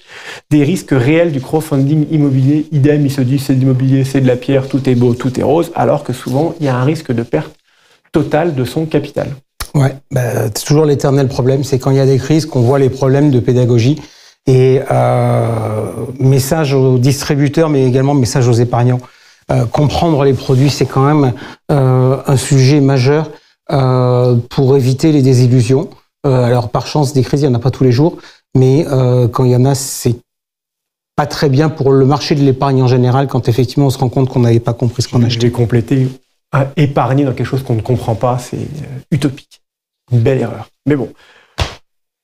des risques réels du crowdfunding immobilier. Idem, ils se disent c'est de l'immobilier, c'est de la pierre, tout est beau, tout est rose, alors que souvent, il y a un risque de perte totale de son capital. Ouais, c'est toujours l'éternel problème, c'est quand il y a des crises qu'on voit les problèmes de pédagogie. Et message aux distributeurs, mais également message aux épargnants. Comprendre les produits, c'est quand même un sujet majeur pour éviter les désillusions. Alors par chance, des crises, il n'y en a pas tous les jours, mais quand il y en a, c'est pas très bien pour le marché de l'épargne en général, quand effectivement on se rend compte qu'on n'avait pas compris ce qu'on achetait. Je vais compléter, épargner dans quelque chose qu'on ne comprend pas, c'est utopique. Une belle erreur. Mais bon.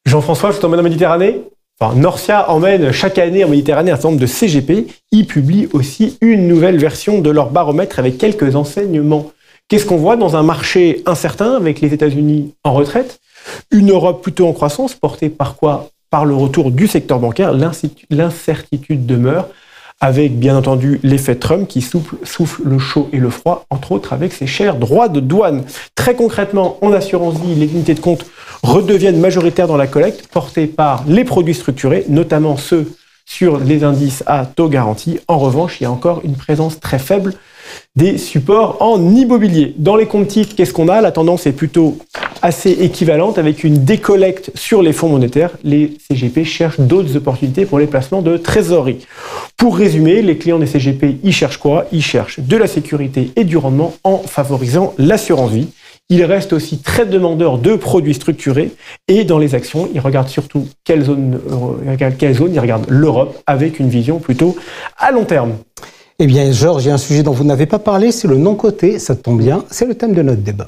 Jean-François, je t'emmène en Méditerranée. Enfin, Norcia emmène chaque année en Méditerranée un certain nombre de CGP. Ils publient aussi une nouvelle version de leur baromètre avec quelques enseignements. Qu'est-ce qu'on voit dans un marché incertain avec les États-Unis en retraite, une Europe plutôt en croissance, portée par quoi? Par le retour du secteur bancaire. L'incertitude demeure, avec bien entendu l'effet Trump qui souffle le chaud et le froid, entre autres avec ses chers droits de douane. Très concrètement, en assurance vie, les unités de compte redeviennent majoritaires dans la collecte, portées par les produits structurés, notamment ceux sur les indices à taux garanti. En revanche, il y a encore une présence très faible des supports en immobilier. Dans les comptes titres, qu'est-ce qu'on a? La tendance est plutôt assez équivalente avec une décollecte sur les fonds monétaires. Les CGP cherchent d'autres opportunités pour les placements de trésorerie. Pour résumer, les clients des CGP, ils cherchent quoi? Ils cherchent de la sécurité et du rendement en favorisant l'assurance vie. Ils restent aussi très demandeurs de produits structurés et dans les actions, ils regardent surtout quelle zone, ils regardent l'Europe avec une vision plutôt à long terme. Eh bien, Georges, il y a un sujet dont vous n'avez pas parlé, c'est le non-coté. Ça tombe bien, c'est le thème de notre débat.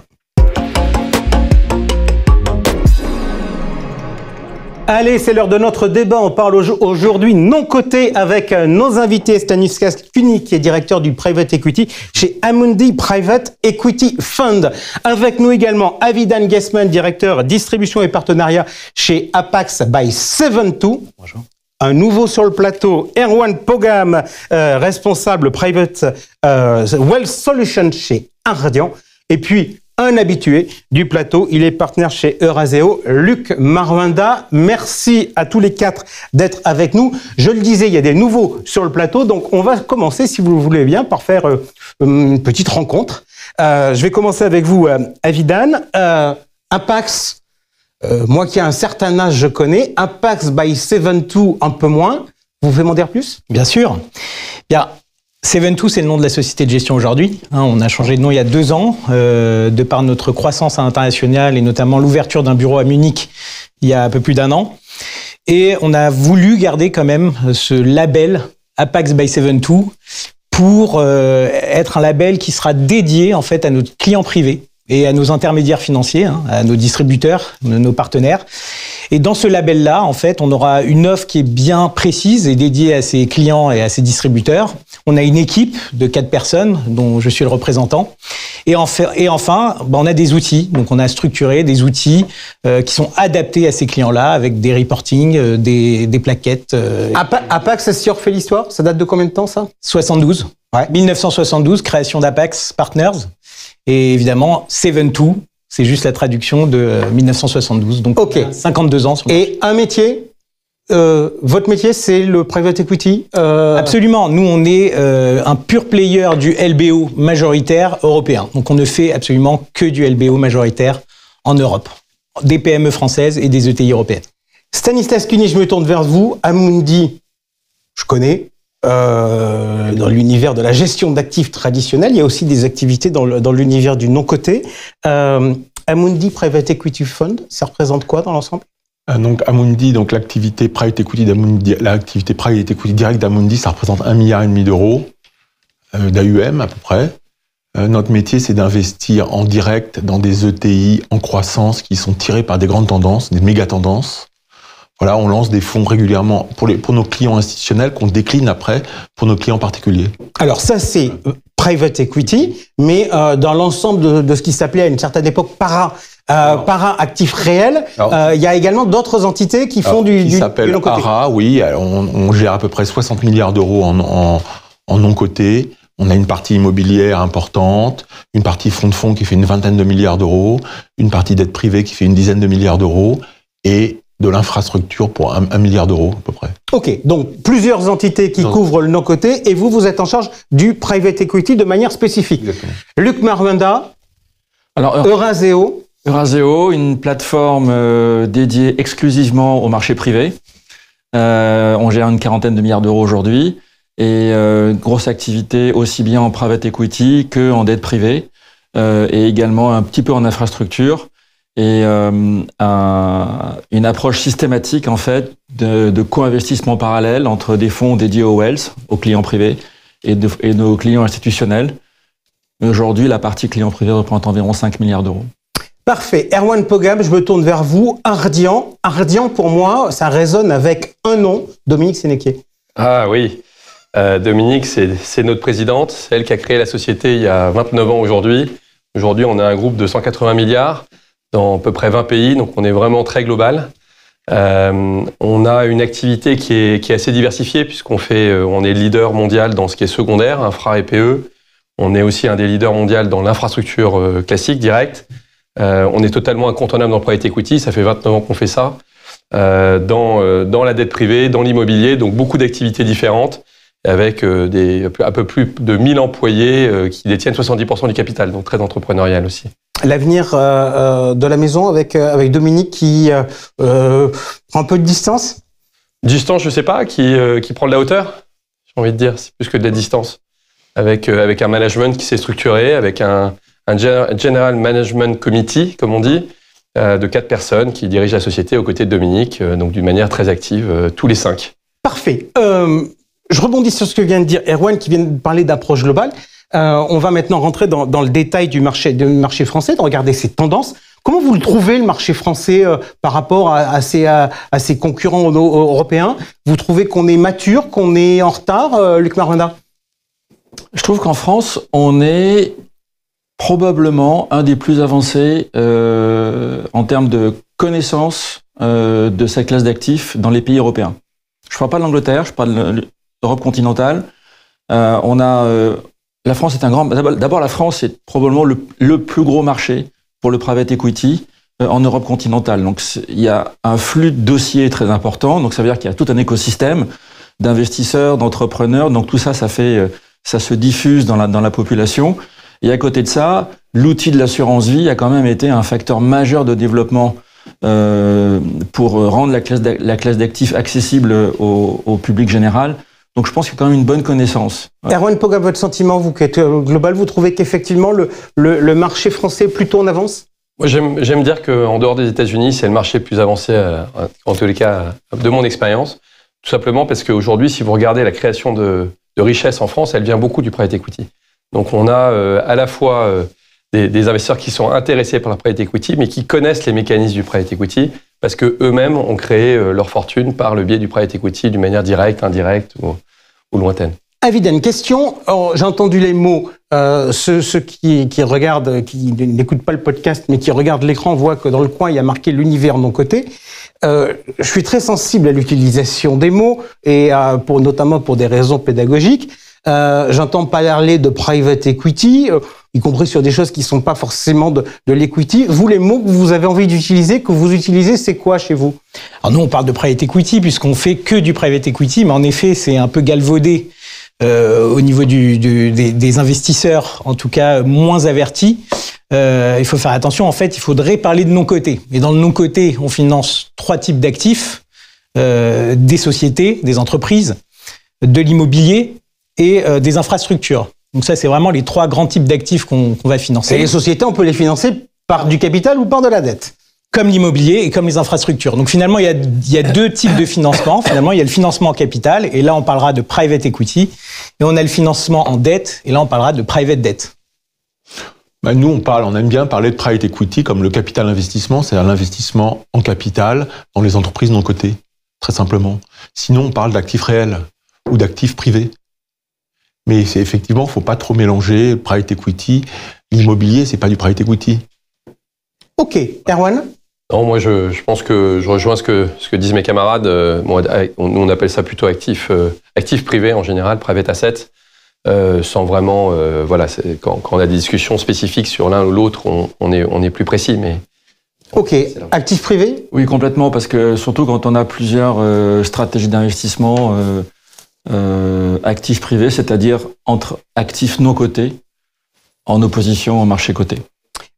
Allez, c'est l'heure de notre débat. On parle aujourd'hui non-coté avec nos invités. Stanislas Cuny, qui est directeur du Private Equity chez Amundi Private Equity Fund. Avec nous également Avidan Guessman, directeur distribution et partenariat chez Apax by 72. Bonjour. Un nouveau sur le plateau, Erwan Pogam, responsable Private Wealth Solutions chez Ardian. Et puis, un habitué du plateau, il est partenaire chez Euraseo, Luc Marwanda. Merci à tous les quatre d'être avec nous. Je le disais, il y a des nouveaux sur le plateau, donc on va commencer, si vous le voulez bien, par faire une petite rencontre. Je vais commencer avec vous, Avidan. Apax, moi qui ai un certain âge, je connais. Apax by 72, un peu moins. Vous pouvez m'en dire plus? Bien sûr. Bien. 72, c'est le nom de la société de gestion aujourd'hui. On a changé de nom il y a 2 ans, de par notre croissance à l'international et notamment l'ouverture d'un bureau à Munich il y a un peu plus d'1 an. Et on a voulu garder quand même ce label Apax by 72 pour être un label qui sera dédié en fait à nos clients privés et à nos intermédiaires financiers, à nos distributeurs, nos partenaires. Et dans ce label-là, en fait, on aura une offre qui est bien précise et dédiée à ses clients et à ses distributeurs. On a une équipe de 4 personnes, dont je suis le représentant. Et enfin, on a des outils. Donc, on a structuré des outils qui sont adaptés à ces clients-là, avec des reporting, des plaquettes. Apax, ça s'y refait l'histoire? Ça date de combien de temps, ça? 72. Ouais. 1972, création d'Apax Partners. Et évidemment, 72, c'est juste la traduction de 1972. Donc, okay. 52 ans. Et un métier, votre métier, c'est le private equity Absolument. Nous, on est un pure player du LBO majoritaire européen. Donc, on ne fait absolument que du LBO majoritaire en Europe. Des PME françaises et des ETI européennes. Stanislas Cuny, je me tourne vers vous. Amundi, je connais. Dans l'univers de la gestion d'actifs traditionnels, il y a aussi des activités dans l'univers du non-coté. Amundi Private Equity Fund, ça représente quoi dans l'ensemble? Donc Amundi, donc l'activité Private Equity d'Amundi, l'activité Private Equity direct d'Amundi, ça représente 1,5 milliard d'euros d'AUM à peu près. Notre métier, c'est d'investir en direct dans des ETI en croissance qui sont tirés par des grandes tendances, des méga tendances. Voilà, on lance des fonds régulièrement pour nos clients institutionnels qu'on décline après pour nos clients particuliers. Alors ça, c'est private equity, mais dans l'ensemble de ce qui s'appelait à une certaine époque para-actifs réels, il y a également d'autres entités qui font du s'appelle non-coté. ARA, oui, on gère à peu près 60 milliards d'euros en non-coté. On a une partie immobilière importante, une partie fonds de fonds qui fait une vingtaine de milliards d'euros, une partie dette privée qui fait une dizaine de milliards d'euros, et de l'infrastructure pour 1 milliard d'euros à peu près. Ok, donc plusieurs entités qui couvrent le non-coté, et vous êtes en charge du private equity de manière spécifique. Exactement. Luc Marvenda, Alors, Eurazeo. Eurazeo, une plateforme dédiée exclusivement au marché privé. On gère une quarantaine de milliards d'euros aujourd'hui, et grosse activité aussi bien en private equity qu'en dette privée, et également un petit peu en infrastructure. Et une approche systématique en fait de co-investissement parallèle entre des fonds dédiés aux wealth, aux clients privés, et nos clients institutionnels. Aujourd'hui, la partie client privé représente environ 5 milliards d'euros. Parfait. Erwan Pogam, je me tourne vers vous. Ardian. Ardian, pour moi, ça résonne avec un nom, Dominique Sénéquier. Ah oui, Dominique, c'est notre présidente. C'est elle qui a créé la société il y a 29 ans aujourd'hui. Aujourd'hui, on a un groupe de 180 milliards. Dans à peu près 20 pays, donc on est vraiment très global. On a une activité qui est assez diversifiée puisqu'on on est leader mondial dans ce qui est secondaire, infra et PE. On est aussi un des leaders mondiaux dans l'infrastructure classique, directe. On est totalement incontournable dans le private equity, ça fait 29 ans qu'on fait ça. Dans la dette privée, dans l'immobilier, donc beaucoup d'activités différentes avec un peu plus de 1000 employés qui détiennent 70% du capital, donc très entrepreneurial aussi. L'avenir de la maison avec Dominique qui prend un peu de distance. Distance, je sais pas, qui prend de la hauteur. J'ai envie de dire, c'est plus que de la distance. Avec un management qui s'est structuré, avec un General Management Committee, comme on dit, de 4 personnes qui dirigent la société aux côtés de Dominique, donc d'une manière très active, tous les 5. Parfait. Je rebondis sur ce que vient de dire Erwan, qui vient de parler d'approche globale. On va maintenant rentrer dans le détail du marché français, de regarder ses tendances. Comment vous le trouvez, le marché français, par rapport à ses concurrents européens? Vous trouvez qu'on est mature, qu'on est en retard, Luc Marvenda? Je trouve qu'en France, on est probablement un des plus avancés en termes de connaissance de sa classe d'actifs dans les pays européens. Je ne parle pas de l'Angleterre, je parle de l'Europe continentale. La France est un grand... D'abord, la France est probablement le plus gros marché pour le private equity en Europe continentale. Donc, il y a un flux de dossiers très important. Donc, ça veut dire qu'il y a tout un écosystème d'investisseurs, d'entrepreneurs. Donc, tout ça, ça se diffuse dans la population. Et à côté de ça, l'outil de l'assurance vie a quand même été un facteur majeur de développement pour rendre la classe d'actifs accessible au public général. Donc je pense qu'il y a quand même une bonne connaissance. Erwan Pogam, votre sentiment, vous qui êtes global, vous trouvez qu'effectivement le marché français est plutôt en avance? Moi, j'aime dire qu'en dehors des États-Unis, c'est le marché le plus avancé, en tous les cas, de mon expérience. Tout simplement parce qu'aujourd'hui, si vous regardez la création de richesse en France, elle vient beaucoup du private equity. Donc on a à la fois des investisseurs qui sont intéressés par le private equity, mais qui connaissent les mécanismes du private equity, parce qu'eux-mêmes ont créé leur fortune par le biais du private equity d'une manière directe, indirecte ou lointaine. Avidan, question. J'ai entendu les mots. Ceux qui regardent, qui n'écoutent pas le podcast, mais qui regardent l'écran, voient que dans le coin, il y a marqué l'univers non coté. Je suis très sensible à l'utilisation des mots, et notamment pour des raisons pédagogiques. J'entends parler de private equity, y compris sur des choses qui ne sont pas forcément de l'equity. Vous, les mots que vous avez envie d'utiliser, que vous utilisez, c'est quoi chez vous? Alors nous, on parle de private equity puisqu'on fait que du private equity, mais en effet, c'est un peu galvaudé au niveau des investisseurs, en tout cas moins avertis. Il faut faire attention, en fait, il faudrait parler de non-coté. Et dans le non-coté, on finance 3 types d'actifs, des sociétés, des entreprises, de l'immobilier et des infrastructures. Donc ça, c'est vraiment les 3 grands types d'actifs qu'on va financer. Et les sociétés, on peut les financer par du capital ou par de la dette? Comme l'immobilier et comme les infrastructures. Donc finalement, il y a 2 types de financement. Finalement, il y a le financement en capital, et là, on parlera de private equity. Et on a le financement en dette, et là, on parlera de private debt. Nous, on aime bien parler de private equity comme le capital investissement, c'est-à-dire l'investissement en capital dans les entreprises non cotées, très simplement. Sinon, on parle d'actifs réels ou d'actifs privés. Mais c'est effectivement, faut pas trop mélanger private equity. L'immobilier, c'est pas du private equity. Ok, Erwan? Non, moi je pense que je rejoins ce que disent mes camarades. On appelle ça plutôt actifs privés en général, private assets. sans vraiment, voilà, quand on a des discussions spécifiques sur l'un ou l'autre, on est plus précis, mais. Ok, actif privé? Oui, complètement, parce que surtout quand on a plusieurs stratégies d'investissement actifs privés, c'est-à-dire entre actifs non cotés en opposition au marché coté.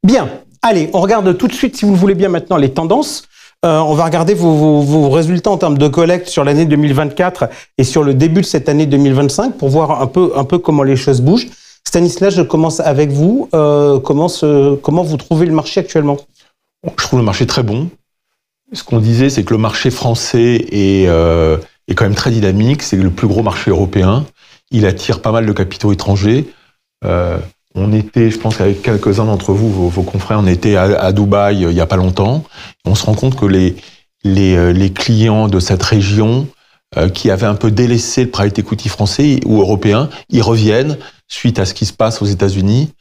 Bien, allez, on regarde tout de suite, si vous le voulez bien maintenant, les tendances. On va regarder vos résultats en termes de collecte sur l'année 2024 et sur le début de cette année 2025 pour voir un peu comment les choses bougent. Stanislas, je commence avec vous. Comment vous trouvez le marché actuellement? Je trouve le marché très bon. Ce qu'on disait, c'est que le marché français est quand même très dynamique. C'est le plus gros marché européen. Il attire pas mal de capitaux étrangers. On était, je pense qu'avec quelques-uns d'entre vous, vos confrères, on était à Dubaï il y a pas longtemps. On se rend compte que les clients de cette région qui avaient un peu délaissé le private equity français ou européen, ils reviennent suite à ce qui se passe aux États-Unis.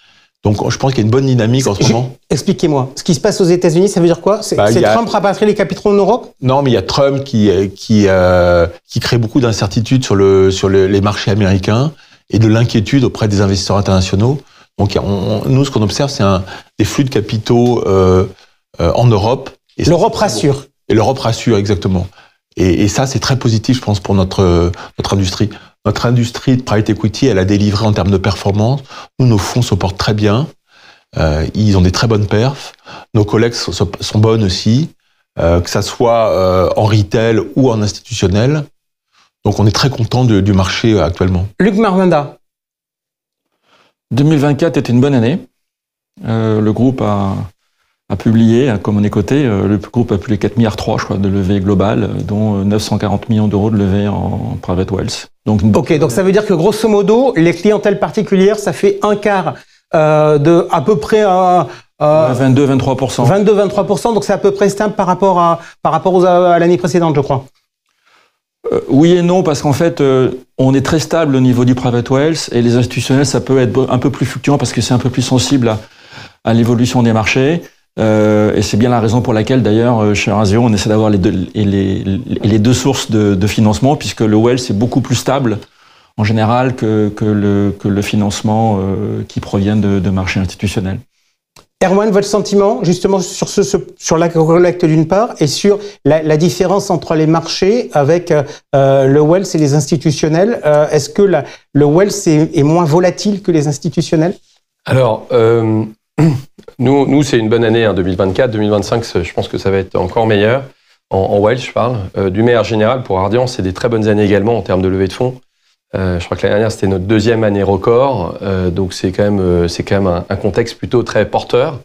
Donc, je pense qu'il y a une bonne dynamique en ce moment. Expliquez-moi. Ce qui se passe aux États-Unis, ça veut dire quoi? C'est Trump rapatrie les capitaux en Europe? Non, mais il y a Trump qui crée beaucoup d'incertitudes sur les marchés américains et de l'inquiétude auprès des investisseurs internationaux. Donc, nous, ce qu'on observe, c'est des flux de capitaux en Europe. L'Europe rassure. Et l'Europe rassure, exactement. Et ça, c'est très positif, je pense, pour notre industrie. Notre industrie de private equity, elle a délivré en termes de performance. Nous, nos fonds se portent très bien. Ils ont des très bonnes perfs. Nos collègues sont bonnes aussi, que ça soit en retail ou en institutionnel. Donc, on est très content du marché actuellement. Luc Marmanda. 2024 était une bonne année. Le groupe a publié, comme on est coté, le groupe a publié 4,3 milliards, je crois, de levée globale, dont 940 millions d'euros de levée en private wealth. Donc ça veut dire que grosso modo, les clientèles particulières, ça fait un quart de à peu près 22-23%. 22-23%, donc c'est à peu près stable par rapport à l'année précédente, je crois. Oui et non, parce qu'en fait, on est très stable au niveau du private wealth et les institutionnels, ça peut être un peu plus fluctuant parce que c'est un peu plus sensible à l'évolution des marchés. Et c'est bien la raison pour laquelle, d'ailleurs, chez Eurazeo, on essaie d'avoir les deux sources de financement, puisque le wealth est beaucoup plus stable, en général, que le financement qui provient de marchés institutionnels. Erwan, votre sentiment, justement, sur la collecte d'une part, et sur la différence entre les marchés avec le wealth et les institutionnels. Est-ce que le wealth est moins volatile que les institutionnels? Alors, nous, c'est une bonne année, 2024. 2025, je pense que ça va être encore meilleur. En wealth, je parle. D'une manière générale, pour Ardian, c'est des très bonnes années également en termes de levée de fonds. Je crois que l'année dernière, c'était notre deuxième année record. Donc, c'est quand même un contexte plutôt très porteur.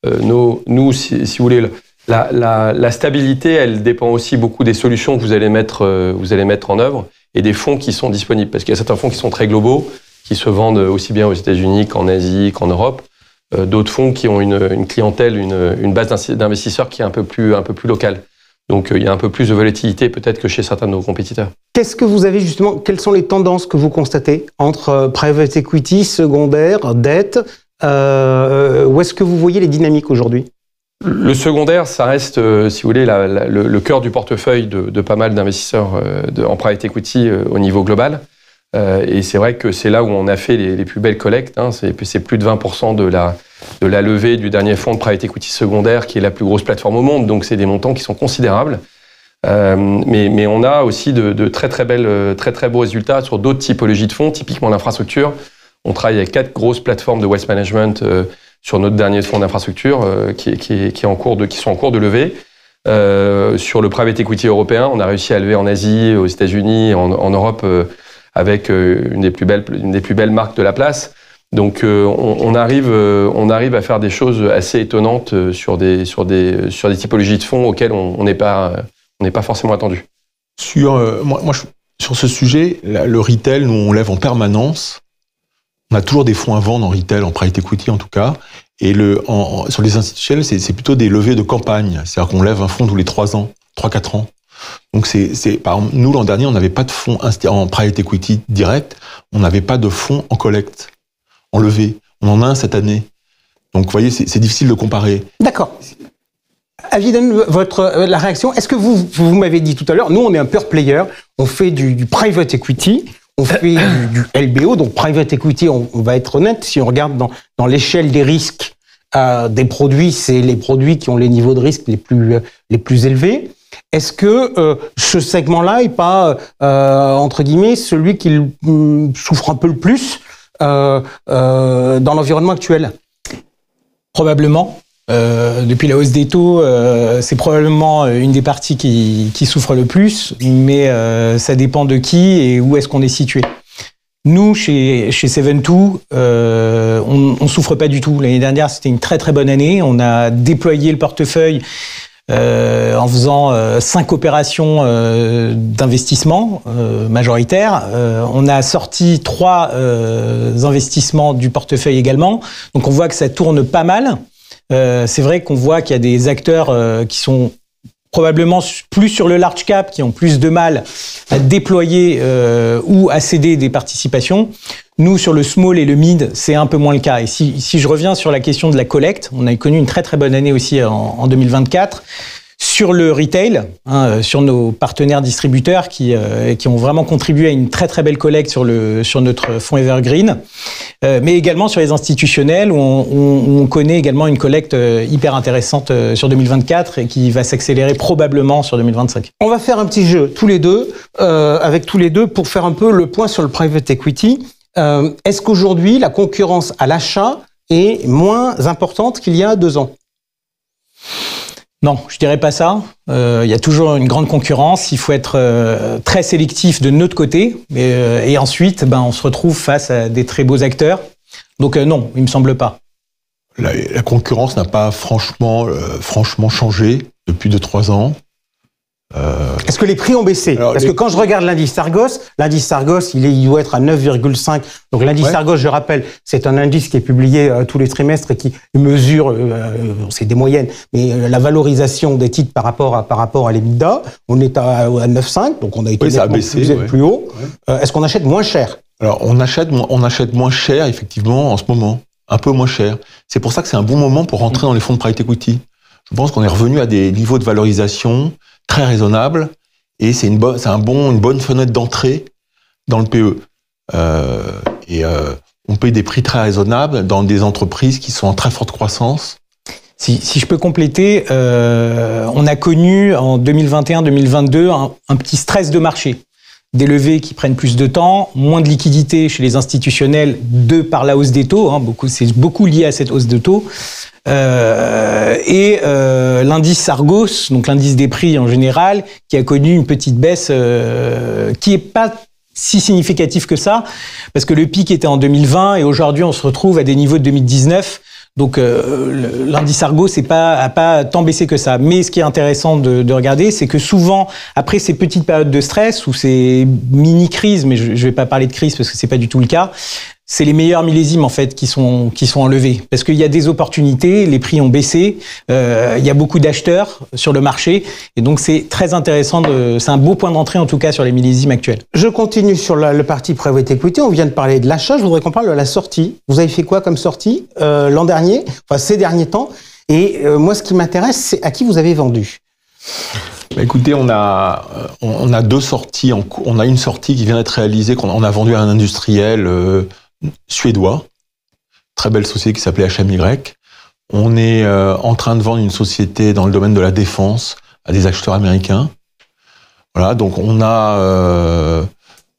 Nous, si vous voulez, la stabilité, elle dépend aussi beaucoup des solutions que vous allez mettre en œuvre et des fonds qui sont disponibles. Parce qu'il y a certains fonds qui sont très globaux, qui se vendent aussi bien aux États-Unis qu'en Asie, qu'en Europe. D'autres fonds qui ont une clientèle, une base d'investisseurs qui est un peu plus locale. Donc, il y a un peu plus de volatilité peut-être que chez certains de nos compétiteurs. Qu'est-ce que vous avez justement, quelles sont les tendances que vous constatez entre private equity, secondaire, dette? Où est-ce que vous voyez les dynamiques aujourd'hui? Le secondaire, ça reste, si vous voulez, le cœur du portefeuille de pas mal d'investisseurs en private equity au niveau global. Et c'est vrai que c'est là où on a fait les plus belles collectes. C'est plus de 20% de la levée du dernier fonds de private equity secondaire, qui est la plus grosse plateforme au monde. Donc, c'est des montants qui sont considérables. Mais on a aussi de très beaux résultats sur d'autres typologies de fonds, typiquement l'infrastructure. On travaille avec 4 grosses plateformes de wealth management sur notre dernier fonds d'infrastructure qui sont en cours de levée. Sur le private equity européen, on a réussi à lever en Asie, aux États-Unis, en Europe, avec une des plus belles marques de la place. Donc on arrive à faire des choses assez étonnantes sur des typologies de fonds auxquelles on n'est pas forcément attendu. Sur ce sujet, le retail, nous on lève en permanence. On a toujours des fonds à vendre en retail, en private equity en tout cas. Et sur les institutionnels, c'est plutôt des levées de campagne. C'est-à-dire qu'on lève un fonds tous les 3 ans, 3-4 ans. Donc par exemple, nous l'an dernier, on n'avait pas de fonds en private equity direct. On n'avait pas de fonds en collecte, en levée. On en a un cette année. Donc vous voyez, c'est difficile de comparer. D'accord. Aviden, la réaction, est-ce que vous m'avez dit tout à l'heure, nous on est un pure player, on fait du private equity, on fait du LBO, donc private equity, on va être honnête, si on regarde dans l'échelle des risques des produits, c'est les produits qui ont les niveaux de risque les plus élevés. Est-ce que ce segment-là est pas, entre guillemets, celui qui souffre un peu le plus dans l'environnement actuel? Probablement. Depuis la hausse des taux, c'est probablement une des parties qui souffre le plus, mais ça dépend de qui et où est-ce qu'on est situé. Nous, chez Seven2, on souffre pas du tout. L'année dernière, c'était une très très bonne année. On a déployé le portefeuille en faisant 5 opérations d'investissement majoritaires. On a sorti 3 investissements du portefeuille également. Donc on voit que ça tourne pas mal. C'est vrai qu'on voit qu'il y a des acteurs qui sont probablement plus sur le large cap, qui ont plus de mal à déployer ou à céder des participations. Nous, sur le small et le mid, c'est un peu moins le cas. Et si je reviens sur la question de la collecte, on a connu une très très bonne année aussi en 2024. Sur le retail, sur nos partenaires distributeurs qui ont vraiment contribué à une très très belle collecte sur notre fonds Evergreen, mais également sur les institutionnels où on connaît également une collecte hyper intéressante sur 2024 et qui va s'accélérer probablement sur 2025. On va faire un petit jeu tous les deux, avec tous les deux, pour faire un peu le point sur le private equity. Est-ce qu'aujourd'hui la concurrence à l'achat est moins importante qu'il y a 2 ans? Non, je dirais pas ça. Il y a toujours une grande concurrence. Il faut être très sélectif de notre côté. Et ensuite, on se retrouve face à des très beaux acteurs. Donc non, il me semble pas. La concurrence n'a pas franchement changé depuis 2-3 ans. Est-ce que les prix ont baissé? Parce que quand je regarde l'indice Argos, il doit être à 9,5. Donc l'indice Argos, je rappelle, c'est un indice qui est publié tous les trimestres et qui mesure, c'est des moyennes, mais la valorisation des titres par rapport à l'EBITDA. On est à 9,5, donc on a été plus haut. Est-ce qu'on achète moins cher? Alors on achète moins cher effectivement en ce moment, un peu moins cher. C'est pour ça que c'est un bon moment pour rentrer dans les fonds de private equity. Je pense qu'on est revenu à des niveaux de valorisation très raisonnable et c'est une bonne fenêtre d'entrée dans le PE. On paye des prix très raisonnables dans des entreprises qui sont en très forte croissance. Si je peux compléter, on a connu en 2021-2022 un petit stress de marché. Des levées qui prennent plus de temps, moins de liquidités chez les institutionnels par la hausse des taux. C'est beaucoup lié à cette hausse de taux. L'indice Argos, donc l'indice des prix en général, qui a connu une petite baisse qui est pas si significative que ça, parce que le pic était en 2020 et aujourd'hui on se retrouve à des niveaux de 2019. Donc l'indice Argos a pas tant baissé que ça. Mais ce qui est intéressant de regarder, c'est que souvent, après ces petites périodes de stress ou ces mini-crises, mais je vais pas parler de crise parce que c'est pas du tout le cas, c'est les meilleurs millésimes en fait qui sont enlevés parce qu'il y a des opportunités, les prix ont baissé, il y a beaucoup d'acheteurs sur le marché et donc c'est très intéressant, c'est un beau point d'entrée en tout cas sur les millésimes actuels. Je continue sur le parti private equity. On vient de parler de l'achat, je voudrais qu'on parle de la sortie. Vous avez fait quoi comme sortie l'an dernier, enfin ces derniers temps? Et moi ce qui m'intéresse, c'est à qui vous avez vendu? Écoutez, on a 2 sorties. On a une sortie qui vient d'être réalisée, qu'on a vendue à un industriel suédois, très belle société qui s'appelait HMY. On est en train de vendre une société dans le domaine de la défense à des acheteurs américains. Voilà, donc on a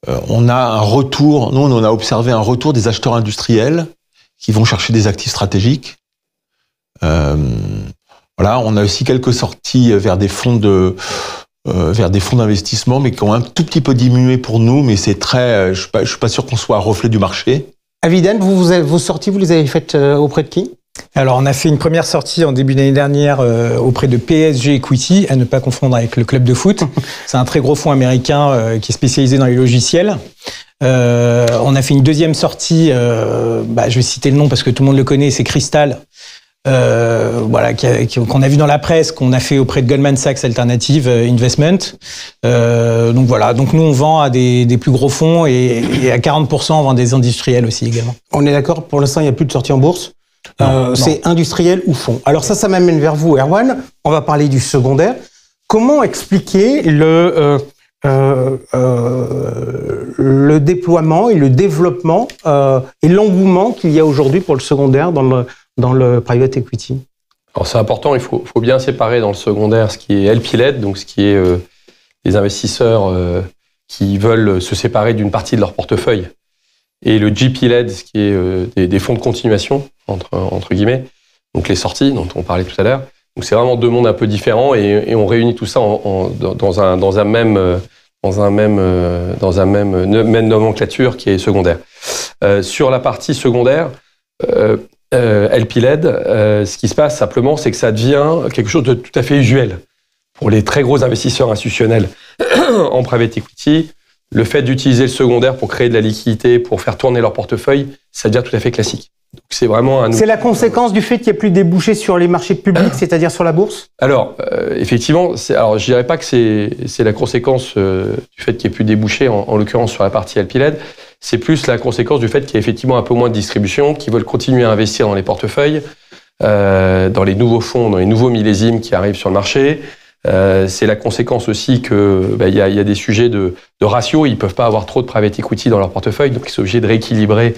un retour. Nous, on a observé un retour des acheteurs industriels qui vont chercher des actifs stratégiques. Voilà, on a aussi quelques sorties vers des fonds d'investissement, mais qui ont un tout petit peu diminué pour nous, mais c'est très, je suis pas sûr qu'on soit à reflet du marché. Aviden, vos sorties, vous les avez faites auprès de qui? Alors, on a fait une première sortie en début d'année dernière auprès de PSG Equity, à ne pas confondre avec le club de foot. C'est un très gros fonds américain qui est spécialisé dans les logiciels. On a fait une deuxième sortie, je vais citer le nom parce que tout le monde le connaît, c'est Crystal. Qu'on a vu dans la presse, qu'on a fait auprès de Goldman Sachs Alternative Investment. Donc nous on vend à des plus gros fonds et à 40% on vend des industriels aussi également. On est d'accord, pour l'instant il n'y a plus de sortie en bourse. C'est industriel ou fonds. Alors ça m'amène vers vous, Erwan. On va parler du secondaire. Comment expliquer le déploiement et le développement et l'engouement qu'il y a aujourd'hui pour le secondaire dans le private equity? Alors c'est important, il faut bien séparer dans le secondaire ce qui est LP-led, donc ce qui est les investisseurs qui veulent se séparer d'une partie de leur portefeuille, et le GP-led, ce qui est des fonds de continuation, entre guillemets, donc les sorties dont on parlait tout à l'heure. Donc c'est vraiment deux mondes un peu différents, et on réunit tout ça dans un même nomenclature qui est secondaire. Sur la partie secondaire, LP-led, ce qui se passe simplement, c'est que ça devient quelque chose de tout à fait usuel. Pour les très gros investisseurs institutionnels en private equity, le fait d'utiliser le secondaire pour créer de la liquidité, pour faire tourner leur portefeuille, ça devient tout à fait classique. Donc c'est vraiment C'est la conséquence du fait qu'il n'y a plus de débouchés sur les marchés publics, c'est-à-dire sur la bourse? Alors, effectivement, je dirais pas que c'est la conséquence du fait qu'il n'y ait plus de débouchés, en l'occurrence sur la partie LP-led. C'est plus la conséquence du fait qu'il y a effectivement un peu moins de distribution, qui veulent continuer à investir dans les portefeuilles, dans les nouveaux fonds, dans les nouveaux millésimes qui arrivent sur le marché. C'est la conséquence aussi que y a des sujets de ratio, ils peuvent pas avoir trop de private equity dans leur portefeuille, donc ils sont obligés de rééquilibrer.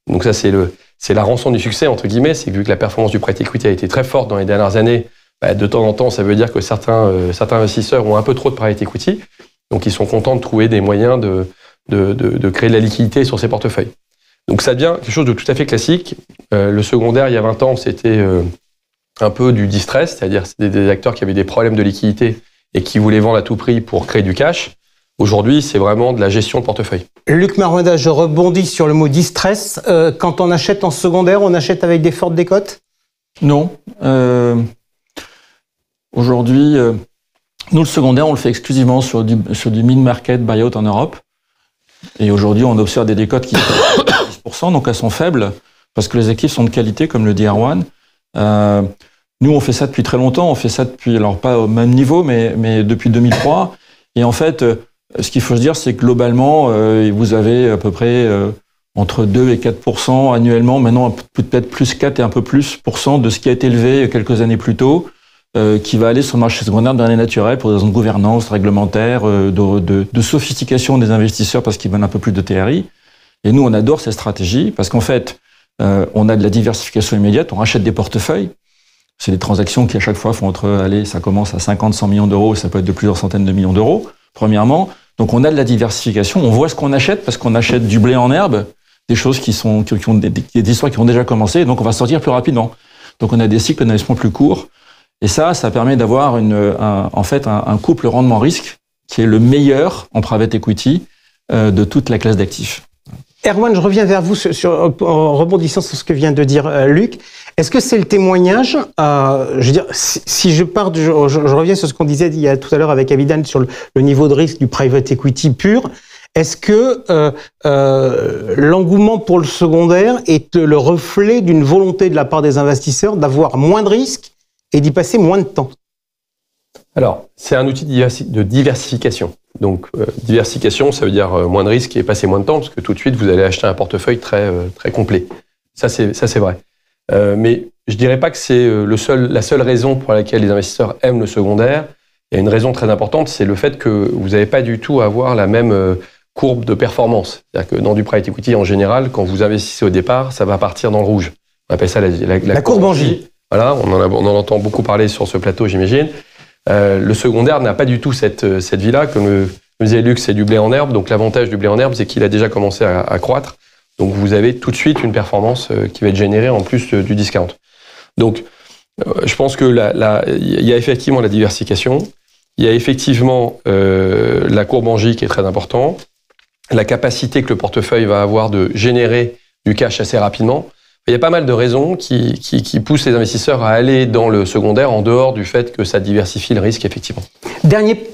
Donc ça c'est la rançon du succès entre guillemets, c'est que vu que la performance du private equity a été très forte dans les dernières années, de temps en temps ça veut dire que certains investisseurs ont un peu trop de private equity, donc ils sont contents de trouver des moyens de créer de la liquidité sur ces portefeuilles. Donc ça devient quelque chose de tout à fait classique. Le secondaire il y a 20 ans c'était un peu du distress, c'est-à-dire c'était des acteurs qui avaient des problèmes de liquidité et qui voulaient vendre à tout prix pour créer du cash. Aujourd'hui, c'est vraiment de la gestion de portefeuille. Luc Maruenda, je rebondis sur le mot distress. Quand on achète en secondaire, on achète avec des fortes décotes? Non. Aujourd'hui, nous, le secondaire, on le fait exclusivement sur du mid-market buyout en Europe. Et aujourd'hui, on observe des décotes qui sont 10%, donc elles sont faibles, parce que les actifs sont de qualité, comme le dit Erwan. Nous, on fait ça depuis très longtemps. On fait ça depuis, alors pas au même niveau, mais depuis 2003. Et en fait, ce qu'il faut se dire, c'est que globalement, vous avez à peu près entre 2 et 4% annuellement. Maintenant, peut-être plus 4 et un peu plus % de ce qui a été élevé quelques années plus tôt, qui va aller sur le marché secondaire de manière naturelle pour des raisons de gouvernance, réglementaire, de sophistication des investisseurs parce qu'ils veulent un peu plus de TRI. Et nous, on adore cette stratégie parce qu'en fait, on a de la diversification immédiate, on rachète des portefeuilles. C'est des transactions qui à chaque fois font ça commence à 50, 100 millions d'euros, ça peut être de plusieurs centaines de millions d'euros, premièrement. Donc on a de la diversification, on voit ce qu'on achète parce qu'on achète du blé en herbe, des choses qui ont des histoires qui ont déjà commencé, donc on va sortir plus rapidement. Donc on a des cycles d'investissement plus courts, et ça permet d'avoir un couple rendement-risque qui est le meilleur en private equity de toute la classe d'actifs. Erwan, je reviens vers vous en rebondissant sur ce que vient de dire Luc. Est-ce que c'est le témoignage, je veux dire, si je reviens sur ce qu'on disait tout à l'heure avec Avidan sur le niveau de risque du private equity pur, est-ce que l'engouement pour le secondaire est le reflet d'une volonté de la part des investisseurs d'avoir moins de risques et d'y passer moins de temps? Alors, c'est un outil de diversification. Donc, diversification, ça veut dire moins de risques et passer moins de temps, parce que tout de suite, vous allez acheter un portefeuille très, très complet. Ça, c'est vrai. Mais je dirais pas que c'est la seule raison pour laquelle les investisseurs aiment le secondaire. Il y a une raison très importante, c'est le fait que vous n'avez pas du tout à avoir la même courbe de performance. C'est-à-dire que dans du private equity, en général, quand vous investissez au départ, ça va partir dans le rouge. On appelle ça la courbe en J. Voilà, on en entend beaucoup parler sur ce plateau, j'imagine. Le secondaire n'a pas du tout cette vie-là. Comme disait Luc, c'est du blé en herbe. Donc l'avantage du blé en herbe, c'est qu'il a déjà commencé à croître. Donc vous avez tout de suite une performance qui va être générée en plus du discount. Donc je pense que il y a effectivement la diversification. Il y a effectivement la courbe en J qui est très important. La capacité que le portefeuille va avoir de générer du cash assez rapidement. Il y a pas mal de raisons qui poussent les investisseurs à aller dans le secondaire en dehors du fait que ça diversifie le risque, effectivement.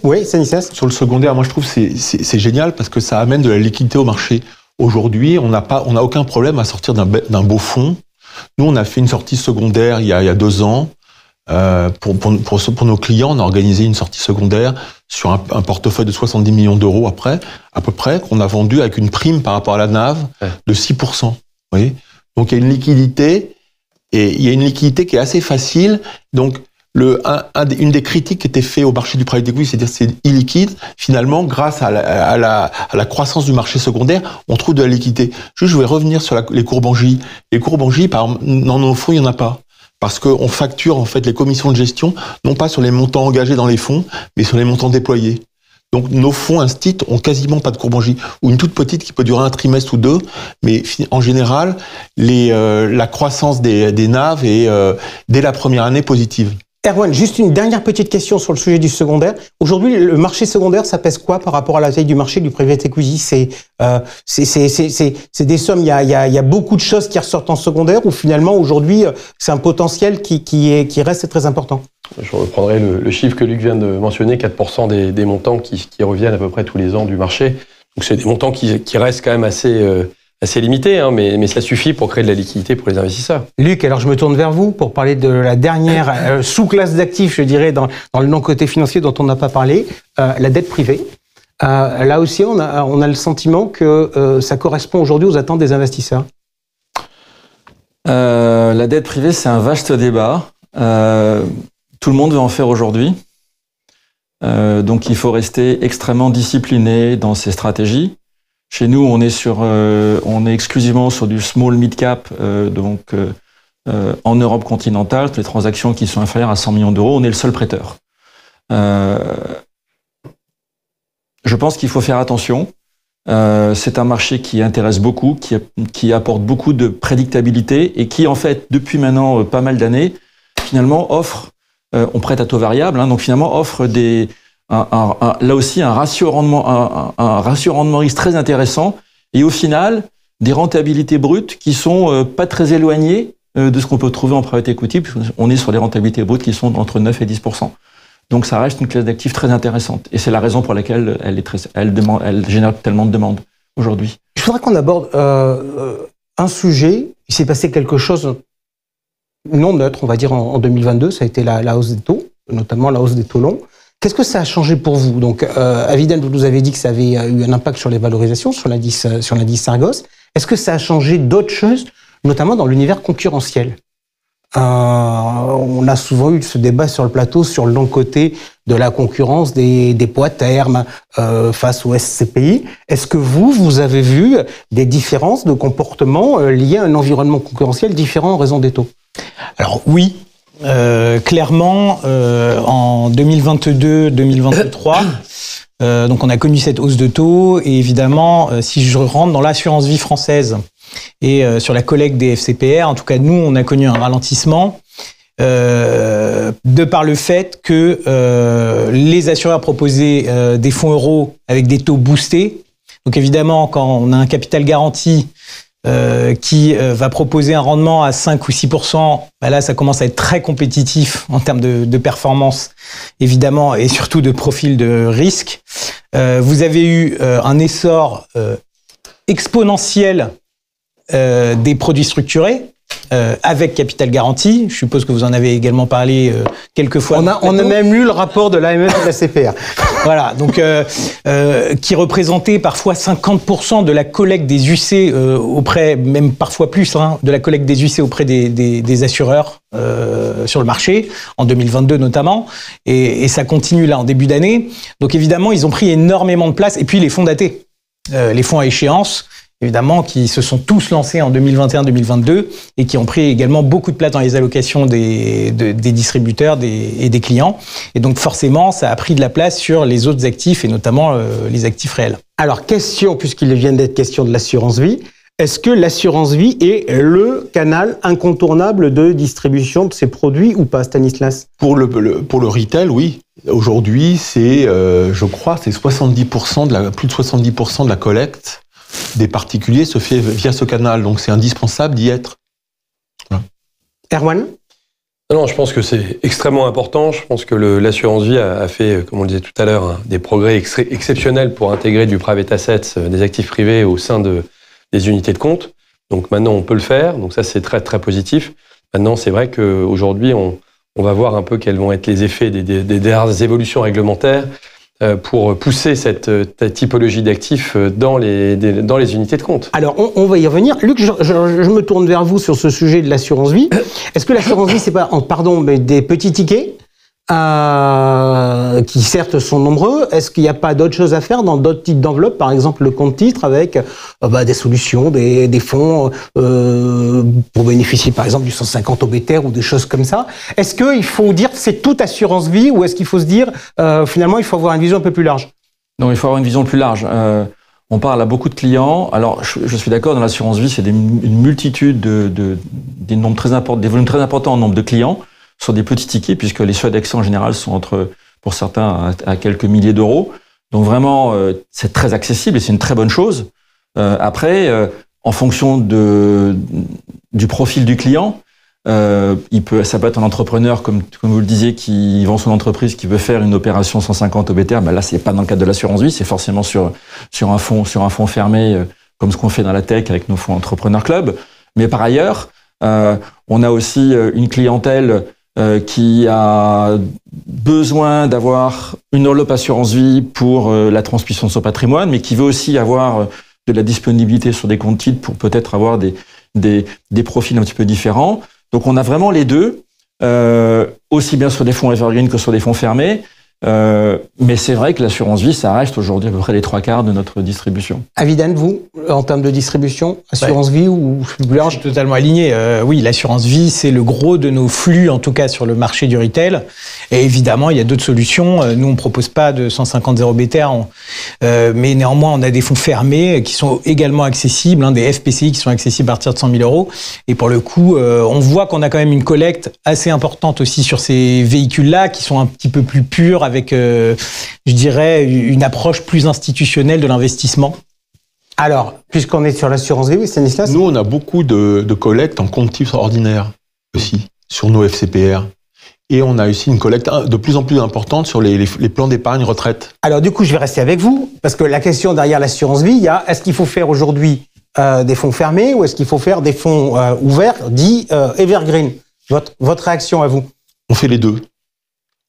Oui, Stanislas. Sur le secondaire, moi je trouve que c'est génial parce que ça amène de la liquidité au marché. Aujourd'hui, on n'a aucun problème à sortir d'un beau fonds. Nous, on a fait une sortie secondaire il y a 2 ans. Pour nos clients, on a organisé une sortie secondaire sur un portefeuille de 70 millions d'euros à peu près, qu'on a vendu avec une prime par rapport à la NAV de 6%. Vous voyez ? Donc il y a une liquidité, et il y a une liquidité qui est assez facile. Donc une des critiques qui était faite au marché du private equity, c'est-à-dire c'est illiquide. Finalement, grâce à la croissance du marché secondaire, on trouve de la liquidité. Je voulais revenir sur les courbes en J. Les courbes en J, dans nos fonds, il n'y en a pas. Parce qu'on facture en fait les commissions de gestion, non pas sur les montants engagés dans les fonds, mais sur les montants déployés. Donc nos fonds instits ont quasiment pas de courbe en J, ou une toute petite qui peut durer un trimestre ou deux, mais en général, la croissance des NAV est dès la première année positive. Erwan, juste une dernière petite question sur le sujet du secondaire. Aujourd'hui, le marché secondaire, ça pèse quoi par rapport à la taille du marché du private equity? C'est des sommes, il y a beaucoup de choses qui ressortent en secondaire, ou finalement, aujourd'hui, c'est un potentiel qui reste très important? Je reprendrai le chiffre que Luc vient de mentionner, 4% des montants qui reviennent à peu près tous les ans du marché. Donc c'est des montants qui restent quand même assez limité, hein, mais ça suffit pour créer de la liquidité pour les investisseurs. Luc, alors je me tourne vers vous pour parler de la dernière sous-classe d'actifs, je dirais, dans le non-côté financier dont on n'a pas parlé, la dette privée. Là aussi, on a le sentiment que ça correspond aujourd'hui aux attentes des investisseurs. La dette privée, c'est un vaste débat. Tout le monde veut en faire aujourd'hui. Donc il faut rester extrêmement discipliné dans ses stratégies. Chez nous, on est exclusivement sur du small mid cap, en Europe continentale, les transactions qui sont inférieures à 100 millions d'euros, on est le seul prêteur. Je pense qu'il faut faire attention. C'est un marché qui intéresse beaucoup, qui apporte beaucoup de prédictabilité et qui, en fait, depuis maintenant pas mal d'années, finalement offre, on prête à taux variable, hein, donc finalement offre là aussi un ratio rendement risque très intéressant et au final des rentabilités brutes qui sont pas très éloignées de ce qu'on peut trouver en private equity, puisqu'on est sur des rentabilités brutes qui sont entre 9 et 10%. Donc ça reste une classe d'actifs très intéressante et c'est la raison pour laquelle elle génère tellement de demandes aujourd'hui. Je voudrais qu'on aborde un sujet. Il s'est passé quelque chose non neutre, on va dire, en 2022. Ça a été la hausse des taux, notamment la hausse des taux longs. Qu'est-ce que ça a changé pour vous? Donc, Avidane, vous nous avez dit que ça avait eu un impact sur les valorisations, sur l'indice Argos. Est-ce que ça a changé d'autres choses, notamment dans l'univers concurrentiel? On a souvent eu ce débat sur le plateau sur le côté de la concurrence des poids termes face au SCPI. Est-ce que vous avez vu des différences de comportement liées à un environnement concurrentiel différent en raison des taux? Alors oui. Clairement, en 2022-2023, donc on a connu cette hausse de taux et évidemment, si je rentre dans l'assurance vie française et sur la collecte des FCPR, en tout cas nous, on a connu un ralentissement de par le fait que les assureurs proposaient des fonds euros avec des taux boostés. Donc évidemment, quand on a un capital garanti qui va proposer un rendement à 5 ou 6%, bah là, ça commence à être très compétitif en termes de performance, évidemment, et surtout de profil de risque. Vous avez eu un essor exponentiel des produits structurés avec capital garanti. Je suppose que vous en avez également parlé quelques fois. On a même lu le rapport de l'AMF et de la CPR. Voilà, donc qui représentait parfois 50% de la collecte des UC auprès, même parfois plus, de la collecte des UC auprès des assureurs sur le marché, en 2022 notamment, et ça continue là en début d'année. Donc évidemment, ils ont pris énormément de place, et puis les fonds datés, les fonds à échéance, évidemment, qui se sont tous lancés en 2021-2022 et qui ont pris également beaucoup de place dans les allocations des distributeurs et des clients. Et donc forcément, ça a pris de la place sur les autres actifs et notamment les actifs réels. Alors, question, puisqu'il vient d'être question de l'assurance vie, est-ce que l'assurance vie est le canal incontournable de distribution de ces produits ou pas, Stanislas? Pour le retail, oui. Aujourd'hui, c'est, je crois, c'est 70% plus de 70% de la collecte des particuliers se fait via ce canal, donc c'est indispensable d'y être. Voilà. Erwan? Non, je pense que c'est extrêmement important. Je pense que l'assurance vie a fait, comme on le disait tout à l'heure, des progrès exceptionnels pour intégrer du private assets, des actifs privés au sein des unités de compte. Donc maintenant, on peut le faire. Donc ça, c'est très, très positif. Maintenant, c'est vrai qu'aujourd'hui, on va voir un peu quels vont être les effets des dernières évolutions réglementaires. pour pousser cette typologie d'actifs dans les unités de compte. Alors, on va y revenir. Luc, je me tourne vers vous sur ce sujet de l'assurance vie. Est-ce que l'assurance vie, c'est pas, mais des petits tickets qui certes sont nombreux? Est-ce qu'il n'y a pas d'autres choses à faire dans d'autres types d'enveloppes, par exemple le compte titre avec des solutions, des fonds pour bénéficier par exemple du 150 obétaire ou des choses comme ça? Est-ce qu'il faut dire que c'est toute assurance vie ou est-ce qu'il faut se dire finalement il faut avoir une vision un peu plus large? Non, il faut avoir une vision plus large. On parle à beaucoup de clients. Alors je suis d'accord, dans l'assurance vie, c'est une multitude des volumes très importants en nombre de clients sur des petits tickets, puisque les seuils d'accès en général sont pour certains, à quelques milliers d'euros. Donc vraiment, c'est très accessible et c'est une très bonne chose. Après, en fonction du profil du client, ça peut être un entrepreneur, comme vous le disiez, qui vend son entreprise, qui veut faire une opération 150 obétaires. Ben là, c'est pas dans le cadre de l'assurance vie, c'est forcément sur un fonds fermé, comme ce qu'on fait dans la tech avec nos fonds Entrepreneur Club. Mais par ailleurs, on a aussi une clientèle qui a besoin d'avoir une enveloppe assurance vie pour la transmission de son patrimoine, mais qui veut aussi avoir de la disponibilité sur des comptes titres pour peut-être avoir des profils un petit peu différents. Donc on a vraiment les deux, aussi bien sur des fonds evergreen que sur des fonds fermés. Mais c'est vrai que l'assurance vie, ça reste aujourd'hui à peu près les 3/4 de notre distribution. Avidan, vous, en termes de distribution, assurance vie ou plus large? Je suis totalement aligné. Oui, l'assurance vie, c'est le gros de nos flux, en tout cas sur le marché du retail. Et évidemment, il y a d'autres solutions. Nous, on ne propose pas de 150 0 obétaires, mais néanmoins, on a des fonds fermés qui sont également accessibles, des FPCI qui sont accessibles à partir de 100 000 euros. Et pour le coup, on voit qu'on a quand même une collecte assez importante aussi sur ces véhicules-là, qui sont un petit peu plus purs, avec, je dirais, une approche plus institutionnelle de l'investissement. Alors, puisqu'on est sur l'assurance vie, oui, Stanislas? Nous, on a beaucoup de collectes en compte titre ordinaire aussi, sur nos FCPR. Et on a aussi une collecte de plus en plus importante sur les plans d'épargne retraite. Alors du coup, je vais rester avec vous, parce que la question derrière l'assurance vie, il y a, est-ce qu'il faut faire aujourd'hui des fonds fermés ou est-ce qu'il faut faire des fonds ouverts, dits evergreen? Votre réaction à vous? On fait les deux.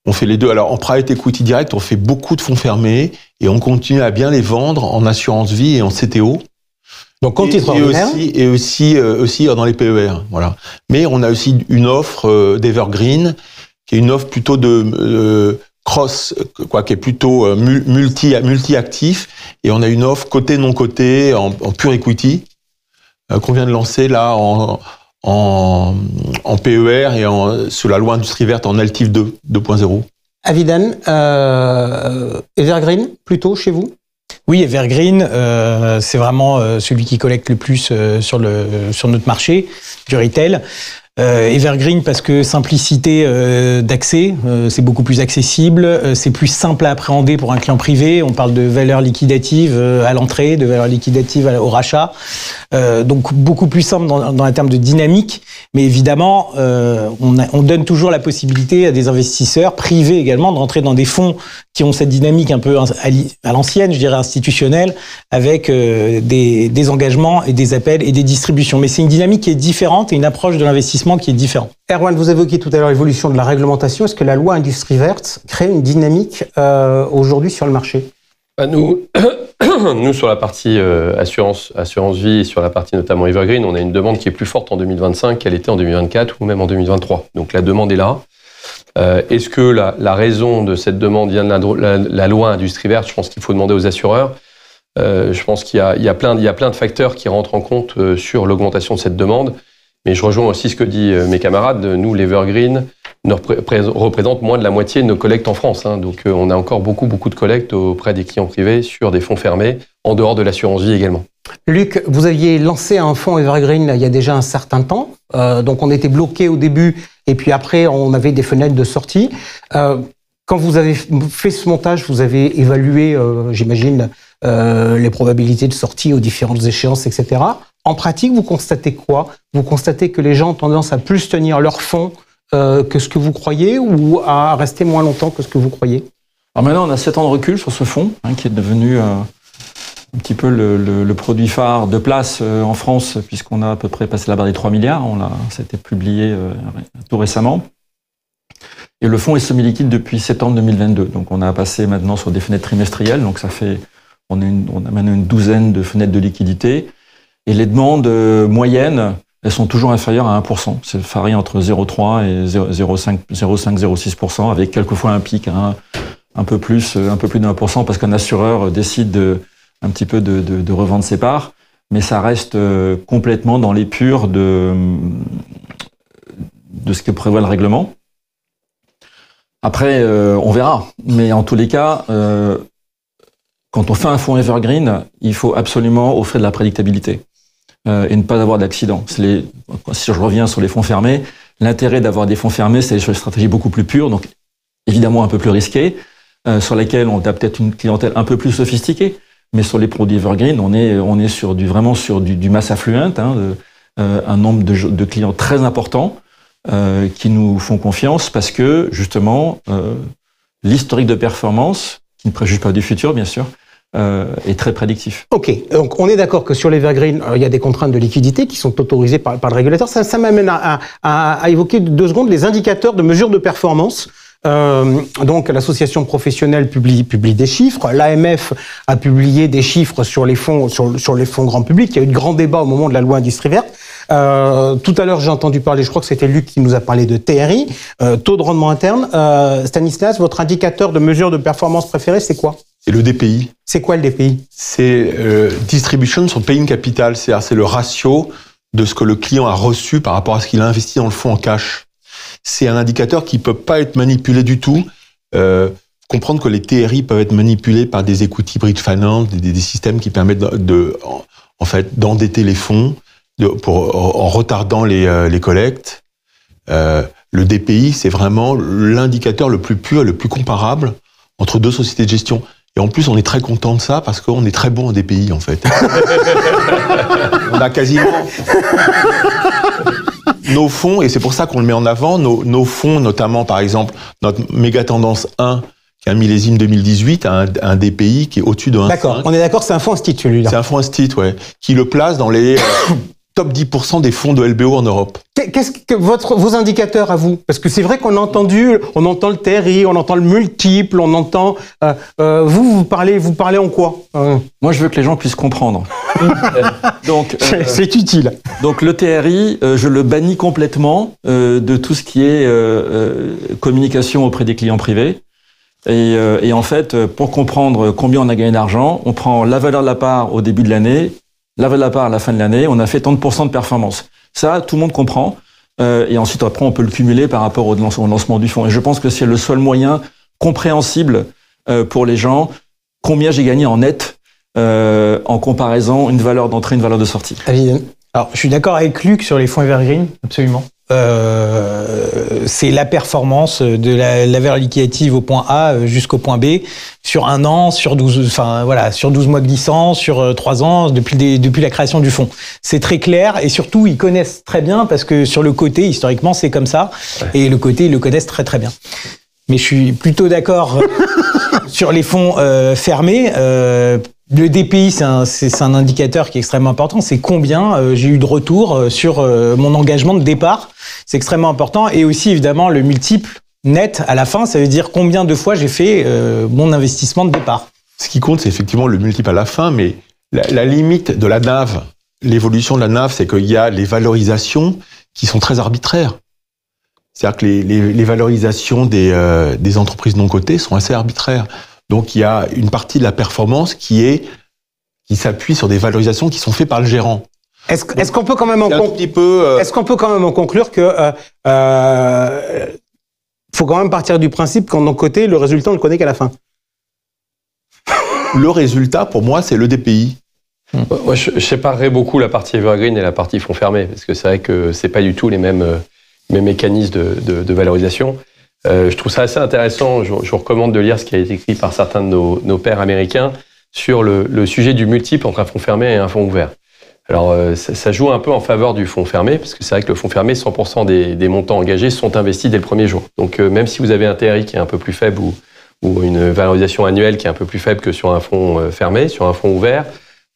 On fait les deux. Alors, en private equity direct, on fait beaucoup de fonds fermés et on continue à bien les vendre en assurance vie et en CTO. Donc, compte titre ordinaire. Et aussi dans les PER. Voilà. Mais on a aussi une offre d'Evergreen, qui est une offre plutôt de cross, qui est plutôt multi-actif. Et on a une offre côté non coté en pure equity, qu'on vient de lancer là en PER et sous la loi Industrie Verte en Altif 2.0. Avidan, Evergreen, plutôt chez vous? Oui, Evergreen, c'est vraiment celui qui collecte le plus sur notre marché du retail. Evergreen parce que simplicité d'accès, c'est beaucoup plus accessible, c'est plus simple à appréhender pour un client privé. On parle de valeur liquidative à l'entrée, de valeur liquidative au rachat, donc beaucoup plus simple dans un terme de dynamique. Mais évidemment, on donne toujours la possibilité à des investisseurs privés également de rentrer dans des fonds qui ont cette dynamique un peu à l'ancienne, je dirais institutionnelle, avec des engagements et des appels et des distributions. Mais c'est une dynamique qui est différente et une approche de l'investissement qui est différente. Erwan, vous évoquiez tout à l'heure l'évolution de la réglementation. Est-ce que la loi Industrie Verte crée une dynamique aujourd'hui sur le marché? Nous, sur la partie assurance vie et sur la partie notamment Evergreen, on a une demande qui est plus forte en 2025 qu'elle était en 2024 ou même en 2023. Donc la demande est là. Est-ce que la raison de cette demande vient de la loi Industrie Verte? Je pense qu'il faut demander aux assureurs. Je pense qu'il y a plein de facteurs qui rentrent en compte sur l'augmentation de cette demande. Mais je rejoins aussi ce que disent mes camarades. Nous, l'Evergreen représente moins de la moitié de nos collectes en France. Donc on a encore beaucoup de collectes auprès des clients privés sur des fonds fermés, en dehors de l'assurance vie également. Luc, vous aviez lancé un fonds Evergreen il y a déjà un certain temps. Donc on était bloqué au début et puis après on avait des fenêtres de sortie. Quand vous avez fait ce montage, vous avez évalué, j'imagine, les probabilités de sortie aux différentes échéances, etc. En pratique, vous constatez quoi? Vous constatez que les gens ont tendance à plus tenir leur fonds que ce que vous croyez ou à rester moins longtemps que ce que vous croyez? Alors maintenant, on a 7 ans de recul sur ce fonds, qui est devenu un petit peu le produit phare de place en France, puisqu'on a à peu près passé la barre des 3 milliards. Ça a été publié tout récemment. Et le fonds est semi-liquide depuis septembre 2022. Donc on a passé maintenant sur des fenêtres trimestrielles. Donc on a maintenant une douzaine de fenêtres de liquidité. Et les demandes moyennes, elles sont toujours inférieures à 1%. Ça varie entre 0,3 et 0,6%, avec quelquefois un pic un peu plus d'1%, parce qu'un assureur décide un petit peu de revendre ses parts. Mais ça reste complètement dans l'épure de ce que prévoit le règlement. Après, on verra. Mais en tous les cas, quand on fait un fonds evergreen, il faut absolument offrir de la prédictabilité et ne pas avoir d'accident. Si je reviens sur les fonds fermés, l'intérêt d'avoir des fonds fermés, c'est sur des stratégies beaucoup plus pures, donc évidemment un peu plus risquées, sur lesquelles on a peut-être une clientèle un peu plus sophistiquée. Mais sur les produits evergreen, on est vraiment sur du mass affluent, un nombre de clients très important qui nous font confiance parce que justement l'historique de performance, qui ne préjuge pas du futur bien sûr, est très prédictif. Ok, donc on est d'accord que sur l'Evergreen, il y a des contraintes de liquidité qui sont autorisées par le régulateur. Ça m'amène à évoquer 2 secondes les indicateurs de mesure de performance. Donc l'association professionnelle publie des chiffres, l'AMF a publié des chiffres sur les fonds grand public. Il y a eu de grands débats au moment de la loi Industrie verte. Tout à l'heure j'ai entendu parler, je crois que c'était Luc qui nous a parlé de TRI, taux de rendement interne. Stanislas, votre indicateur de mesure de performance préféré, c'est quoi? C'est le DPI. C'est quoi le DPI? C'est Distribution sur Paying Capital, c'est le ratio de ce que le client a reçu par rapport à ce qu'il a investi dans le fonds en cash. C'est un indicateur qui peut pas être manipulé du tout. Comprendre que les TRI peuvent être manipulés par des equity bridge finance, des systèmes qui permettent en fait d'endetter les fonds en retardant les collectes. Le DPI, c'est vraiment l'indicateur le plus pur, le plus comparable entre 2 sociétés de gestion. Et en plus, on est très content de ça parce qu'on est très bon en DPI, en fait. On a quasiment nos fonds, et c'est pour ça qu'on le met en avant, nos fonds, notamment, par exemple, notre méga tendance 1, qui est un millésime 2018, a un DPI qui est au-dessus de 1,5. D'accord, on est d'accord, c'est un fonds institut, lui, là. C'est un fonds institut, ouais, qui le place dans les top 10% des fonds de LBO en Europe. Qu'est-ce que vos indicateurs à vous? Parce que c'est vrai qu'on a entend le TRI, on entend le multiple, on entend... vous parlez en quoi? Moi, je veux que les gens puissent comprendre. Donc, c'est utile. Donc le TRI, je le bannis complètement de tout ce qui est communication auprès des clients privés. Et en fait, pour comprendre combien on a gagné d'argent, on prend la valeur de la part au début de l'année, la valeur de la part à la fin de l'année, on a fait tant de % de performance. Ça, tout le monde comprend. Et ensuite, après, on peut le cumuler par rapport au lancement du fonds. Et je pense que c'est le seul moyen compréhensible pour les gens. Combien j'ai gagné en net en comparaison une valeur d'entrée, une valeur de sortie. Alors, je suis d'accord avec Luc sur les fonds evergreen, absolument. C'est la performance de la valeur liquidative au point A jusqu'au point B sur 1 an, sur 12 mois glissants, sur 3 ans, depuis la création du fonds. C'est très clair et surtout, ils connaissent très bien parce que sur le côté, historiquement, c'est comme ça. Et le côté, ils le connaissent très très bien. Mais je suis plutôt d'accord sur les fonds fermés. Le DPI, c'est un indicateur qui est extrêmement important. C'est combien j'ai eu de retour sur mon engagement de départ. C'est extrêmement important. Et aussi, évidemment, le multiple net à la fin, ça veut dire combien de fois j'ai fait mon investissement de départ. Ce qui compte, c'est effectivement le multiple à la fin, mais la limite de la NAV, l'évolution de la NAV, c'est qu'il y a les valorisations qui sont très arbitraires. C'est-à-dire que les valorisations des entreprises non cotées sont assez arbitraires. Donc, il y a une partie de la performance qui s'appuie sur des valorisations qui sont faites par le gérant. Est-ce qu'on peut quand même en conclure que faut quand même partir du principe qu'en non coté, le résultat, on le connaît qu'à la fin? Le résultat, pour moi, c'est le DPI. Moi, je séparerais beaucoup la partie evergreen et la partie fonds fermés, parce que c'est vrai que c'est pas du tout les mêmes mécanismes de valorisation. Je trouve ça assez intéressant. Je vous recommande de lire ce qui a été écrit par certains de nos pairs américains sur le sujet du multiple entre un fonds fermé et un fonds ouvert. Alors, ça joue un peu en faveur du fonds fermé, parce que c'est vrai que le fonds fermé, 100% des montants engagés sont investis dès le premier jour. Donc, même si vous avez un TRI qui est un peu plus faible ou une valorisation annuelle qui est un peu plus faible que sur un fonds fermé, sur un fonds ouvert,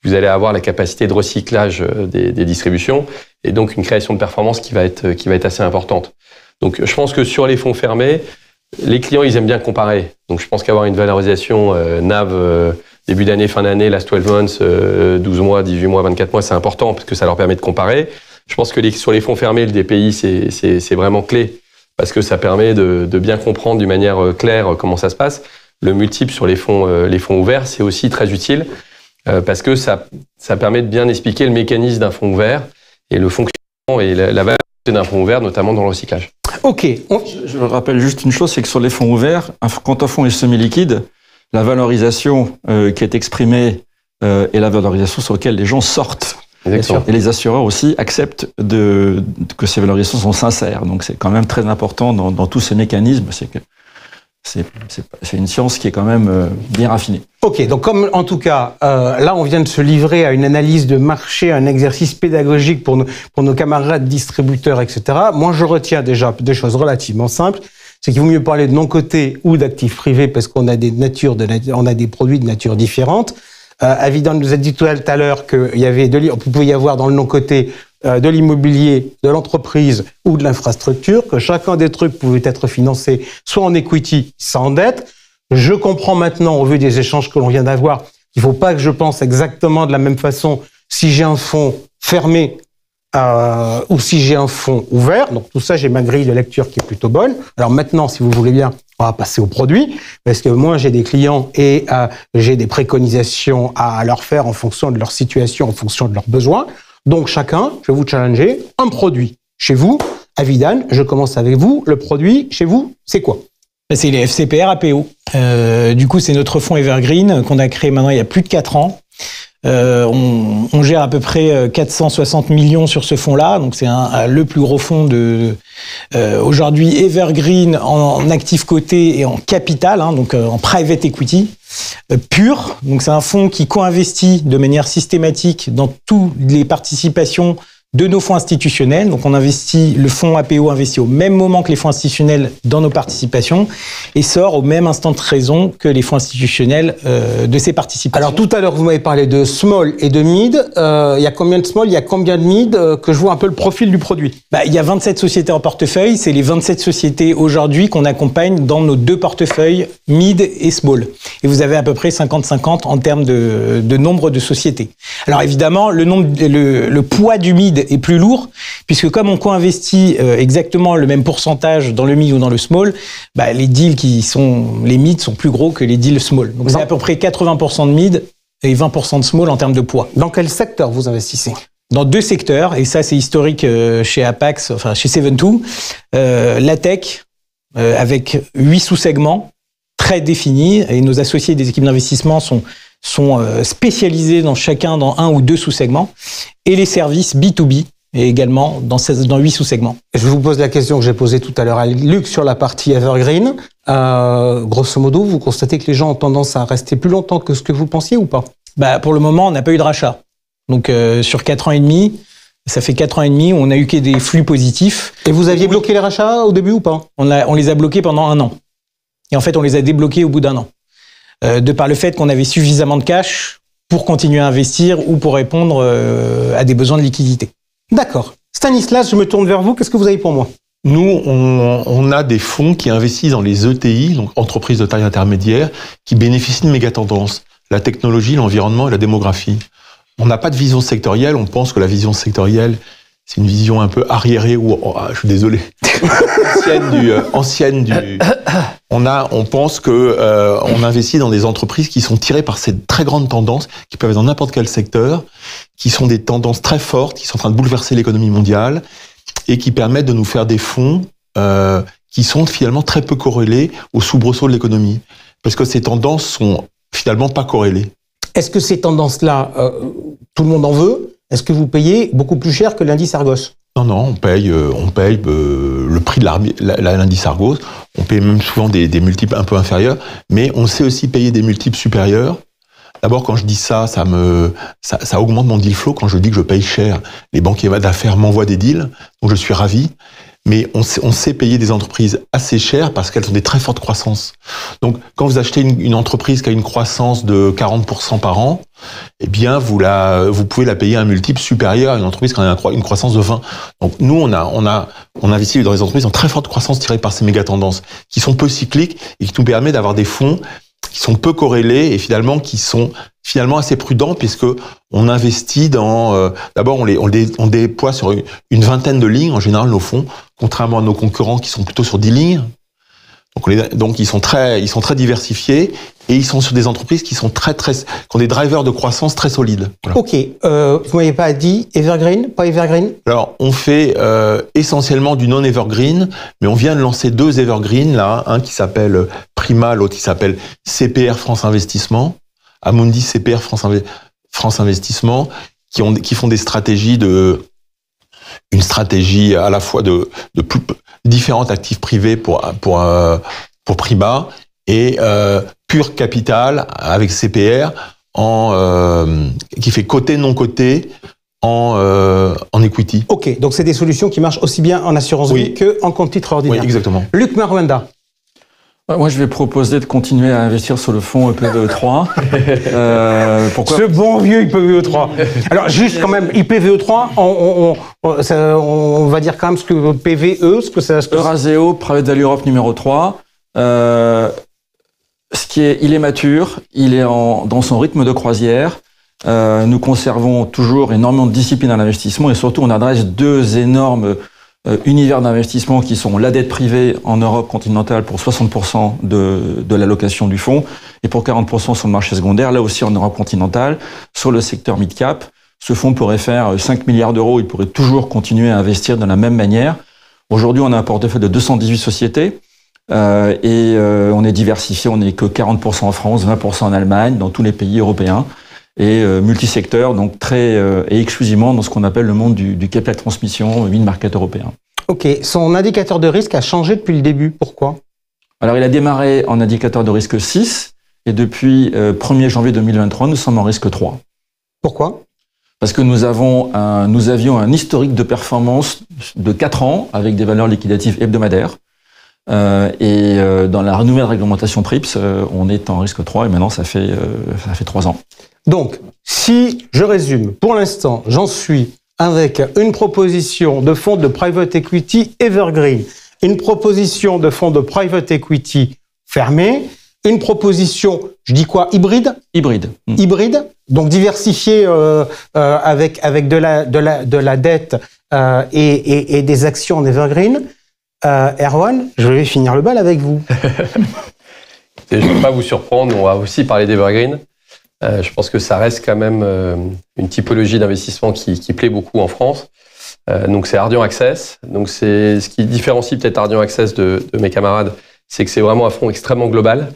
vous allez avoir la capacité de recyclage des distributions et donc une création de performance qui va être assez importante. Donc, je pense que sur les fonds fermés, les clients, ils aiment bien comparer. Donc, je pense qu'avoir une valorisation NAV début d'année, fin d'année, last 12 months, 12 mois, 18 mois, 24 mois, c'est important parce que ça leur permet de comparer. Je pense que sur les fonds fermés, le DPI, c'est vraiment clé parce que ça permet de bien comprendre d'une manière claire comment ça se passe. Le multiple sur les fonds ouverts, c'est aussi très utile parce que ça permet de bien expliquer le mécanisme d'un fonds ouvert et le fonctionnement et la valeur d'un fonds ouvert, notamment dans le recyclage. Ok. Je rappelle juste une chose, c'est que sur les fonds ouverts, quand un fonds est semi-liquide, la valorisation qui est exprimée est la valorisation sur laquelle les gens sortent. Exactement. Et les assureurs aussi acceptent que ces valorisations sont sincères. Donc c'est quand même très important dans tous ces mécanismes. C'est une science qui est quand même bien raffinée. Ok, donc comme en tout cas, là on vient de se livrer à une analyse de marché, un exercice pédagogique pour nos camarades distributeurs, etc. Moi je retiens déjà des choses relativement simples. C'est qu'il vaut mieux parler de non-cotés ou d'actifs privés parce qu'on a on a des produits de nature différente. Avidan nous a dit tout à l'heure qu'il y avait vous pouvait y avoir dans le non-coté de l'immobilier, de l'entreprise ou de l'infrastructure, que chacun des trucs pouvait être financé soit en equity, soit en dette. Je comprends maintenant, au vu des échanges que l'on vient d'avoir, qu'il ne faut pas que je pense exactement de la même façon si j'ai un fonds fermé ou si j'ai un fonds ouvert. Donc tout ça, j'ai ma grille de lecture qui est plutôt bonne. Alors maintenant, si vous voulez bien, on va passer aux produits, parce que moi, j'ai des clients et j'ai des préconisations à leur faire en fonction de leur situation, en fonction de leurs besoins. Donc chacun, je vais vous challenger, un produit. Chez vous, Avidan, je commence avec vous. Le produit, chez vous, c'est quoi ? C'est les FCPR APO. Du coup, c'est notre fonds Evergreen qu'on a créé maintenant il y a plus de 4 ans. On gère à peu près 460 millions sur ce fonds-là, donc c'est le plus gros fonds aujourd'hui Evergreen en actifs cotés et en capital, donc en private equity pur. Donc c'est un fonds qui co-investit de manière systématique dans toutes les participations de nos fonds institutionnels. Donc on investit, le fonds APO investit au même moment que les fonds institutionnels dans nos participations et sort au même instant de raison que les fonds institutionnels de ces participations. Alors tout à l'heure, vous m'avez parlé de small et de mid. Il y a combien de small, il y a combien de mid, que je vois un peu le profil du produit? Il y a 27 sociétés en portefeuille. C'est les 27 sociétés aujourd'hui qu'on accompagne dans nos 2 portefeuilles mid et small. Et vous avez à peu près 50-50 en termes de nombre de sociétés. Alors évidemment, le poids du mid est plus lourd, puisque comme on co-investit exactement le même pourcentage dans le mid ou dans le small, les deals les mid sont plus gros que les deals small. Donc c'est à peu près 80% de mid et 20% de small en termes de poids. Dans quel secteur vous investissez ? Dans 2 secteurs, et ça c'est historique chez Apax, enfin chez Seven2, la tech, avec 8 sous-segments très définis, et nos associés des équipes d'investissement sont spécialisés dans un ou 2 sous-segments, et les services B2B, et également dans 8 sous-segments. Je vous pose la question que j'ai posée tout à l'heure à Luc sur la partie Evergreen. Grosso modo, vous constatez que les gens ont tendance à rester plus longtemps que ce que vous pensiez ou pas ? Pour le moment, on n'a pas eu de rachat. Donc sur 4 ans et demi, ça fait 4 ans et demi où on a eu que des flux positifs. Et vous aviez bloqué les rachats au début ou pas ? On les a bloqués pendant 1 an. Et en fait, on les a débloqués au bout d'1 an. De par le fait qu'on avait suffisamment de cash pour continuer à investir ou pour répondre à des besoins de liquidité. D'accord. Stanislas, je me tourne vers vous. Qu'est-ce que vous avez pour moi ? Nous, on a des fonds qui investissent dans les ETI, donc entreprises de taille intermédiaire, qui bénéficient de méga-tendances. La technologie, l'environnement et la démographie. On n'a pas de vision sectorielle. On pense que la vision sectorielle, c'est une vision un peu arriérée ou, je suis désolé, ancienne du. On pense que on investit dans des entreprises qui sont tirées par ces très grandes tendances, qui peuvent être dans n'importe quel secteur, qui sont des tendances très fortes, qui sont en train de bouleverser l'économie mondiale et qui permettent de nous faire des fonds qui sont finalement très peu corrélés aux soubresauts de l'économie, parce que ces tendances sont finalement pas corrélées. Est-ce que ces tendances-là, tout le monde en veut ? Est-ce que vous payez beaucoup plus cher que l'indice Argos ? Non, on paye le prix de l'indice Argos. On paye même souvent des multiples un peu inférieurs, mais on sait aussi payer des multiples supérieurs. D'abord, quand je dis ça augmente mon deal flow quand je dis que je paye cher. Les banquiers d'affaires m'envoient des deals, donc je suis ravi. mais on sait payer des entreprises assez chères parce qu'elles ont des très fortes croissances. Donc, quand vous achetez une entreprise qui a une croissance de 40% par an, eh bien, vous pouvez la payer un multiple supérieur à une entreprise qui a une croissance de 20. Donc, nous, on investit dans des entreprises en très forte croissance tirées par ces méga tendances, qui sont peu cycliques et qui nous permettent d'avoir des fonds qui sont peu corrélés et finalement qui sont assez prudents puisque on investit dans d'abord on déploie sur une vingtaine de lignes en général nos fonds, contrairement à nos concurrents qui sont plutôt sur 10 lignes. Donc ils sont très diversifiés et ils sont sur des entreprises qui sont qui ont des drivers de croissance très solides. Voilà. Ok, vous m'avez pas dit evergreen, pas evergreen? Alors on fait essentiellement du non evergreen, mais on vient de lancer 2 evergreen là, un qui s'appelle Prima, l'autre qui s'appelle CPR France Investissement, Amundi CPR France Investissement, qui font des stratégies une stratégie à la fois de plus différentes actifs privés pour Prima et pur capital avec CPR qui fait coté non coté en equity. Ok, donc c'est des solutions qui marchent aussi bien en assurance vie qu'en compte titre ordinaire. Oui, exactement. Luc Maruenda. Moi, je vais proposer de continuer à investir sur le fonds IPVE3. Pourquoi ? Ce bon vieux IPVE3. Alors, juste quand même, IPVE3, on va dire quand même ce que PVE, ce que ça... Eurazeo, Private Value Europe numéro 3. Il est mature, il est dans son rythme de croisière. Nous conservons toujours énormément de discipline à l'investissement et surtout, on adresse 2 énormes univers d'investissement qui sont la dette privée en Europe continentale pour 60% de l'allocation du fonds et pour 40% sur le marché secondaire, là aussi en Europe continentale, sur le secteur mid-cap. Ce fonds pourrait faire 5 milliards d'euros, il pourrait toujours continuer à investir de la même manière. Aujourd'hui, on a un portefeuille de 218 sociétés et on est diversifié, on n'est que 40% en France, 20% en Allemagne, dans tous les pays européens et multisecteur, donc et exclusivement dans ce qu'on appelle le monde du capital transmission, mid-market européen. Ok, son indicateur de risque a changé depuis le début, pourquoi ? Alors il a démarré en indicateur de risque 6 et depuis 1er janvier 2023, nous sommes en risque 3. Pourquoi ? Parce que nous avions un historique de performance de 4 ans avec des valeurs liquidatives hebdomadaires. Dans la nouvelle réglementation PRIPS, on est en risque 3 et maintenant ça fait 3 ans. Donc, si je résume, pour l'instant, j'en suis avec une proposition de fonds de private equity evergreen, une proposition de fonds de private equity fermé, une proposition, je dis quoi, hybride ? Hybride. Hybride, donc diversifié avec de la dette et des actions en evergreen. Erwan, je vais finir le bal avec vous. Je ne vais pas vous surprendre, on va aussi parler d'Evergreen. Je pense que ça reste quand même une typologie d'investissement qui plaît beaucoup en France. Donc c'est Ardian Access. Donc c'est ce qui différencie peut-être Ardian Access de mes camarades, c'est que c'est vraiment un fonds extrêmement global,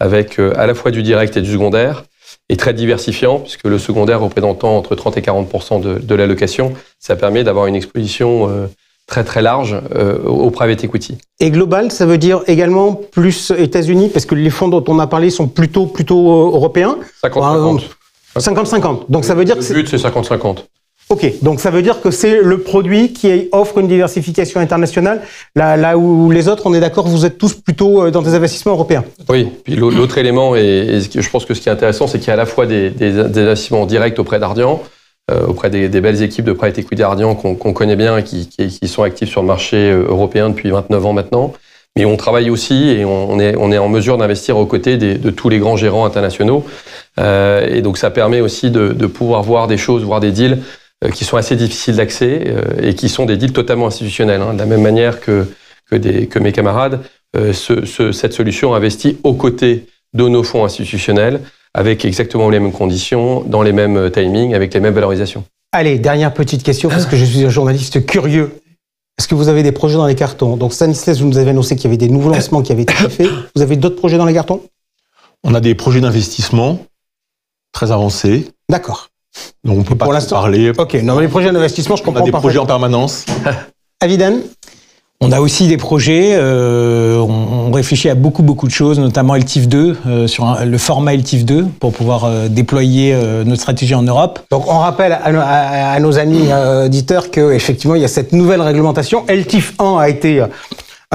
avec à la fois du direct et du secondaire, et très diversifiant, puisque le secondaire représentant entre 30 et 40% de l'allocation, ça permet d'avoir une exposition très très large au private equity. Et global, ça veut dire également plus États-Unis, parce que les fonds dont on a parlé sont plutôt européens. 50-50. 50-50. Donc ça veut dire que le but c'est 50-50. Ok, donc ça veut dire que c'est le produit qui offre une diversification internationale, là où les autres, on est d'accord, vous êtes tous plutôt dans des investissements européens. Oui, puis l'autre élément, et je pense que ce qui est intéressant, c'est qu'il y a à la fois des investissements directs auprès d'Ardian, auprès des belles équipes de private equity Ardian qu'on connaît bien et qui sont actifs sur le marché européen depuis 29 ans maintenant. Mais on travaille aussi et on est en mesure d'investir aux côtés de tous les grands gérants internationaux. Et donc ça permet aussi de pouvoir voir des choses, voir des deals qui sont assez difficiles d'accès et qui sont des deals totalement institutionnels. De la même manière que mes camarades, cette solution investit aux côtés de nos fonds institutionnels avec exactement les mêmes conditions, dans les mêmes timings, avec les mêmes valorisations. Allez, dernière petite question, parce que je suis un journaliste curieux. Est-ce que vous avez des projets dans les cartons ? Donc Stanislas, vous nous avez annoncé qu'il y avait des nouveaux lancements qui avaient été faits. Vous avez d'autres projets dans les cartons ? On a des projets d'investissement très avancés. D'accord. Donc on peut pas parler. Ok, non, les projets d'investissement, je comprends pas. On a des projets en permanence. Avidan ? On a aussi des projets, on réfléchit à beaucoup de choses, notamment LTIF 2, sur le format LTIF 2, pour pouvoir déployer notre stratégie en Europe. Donc on rappelle à nos amis auditeurs qu'effectivement il y a cette nouvelle réglementation. LTIF 1 a été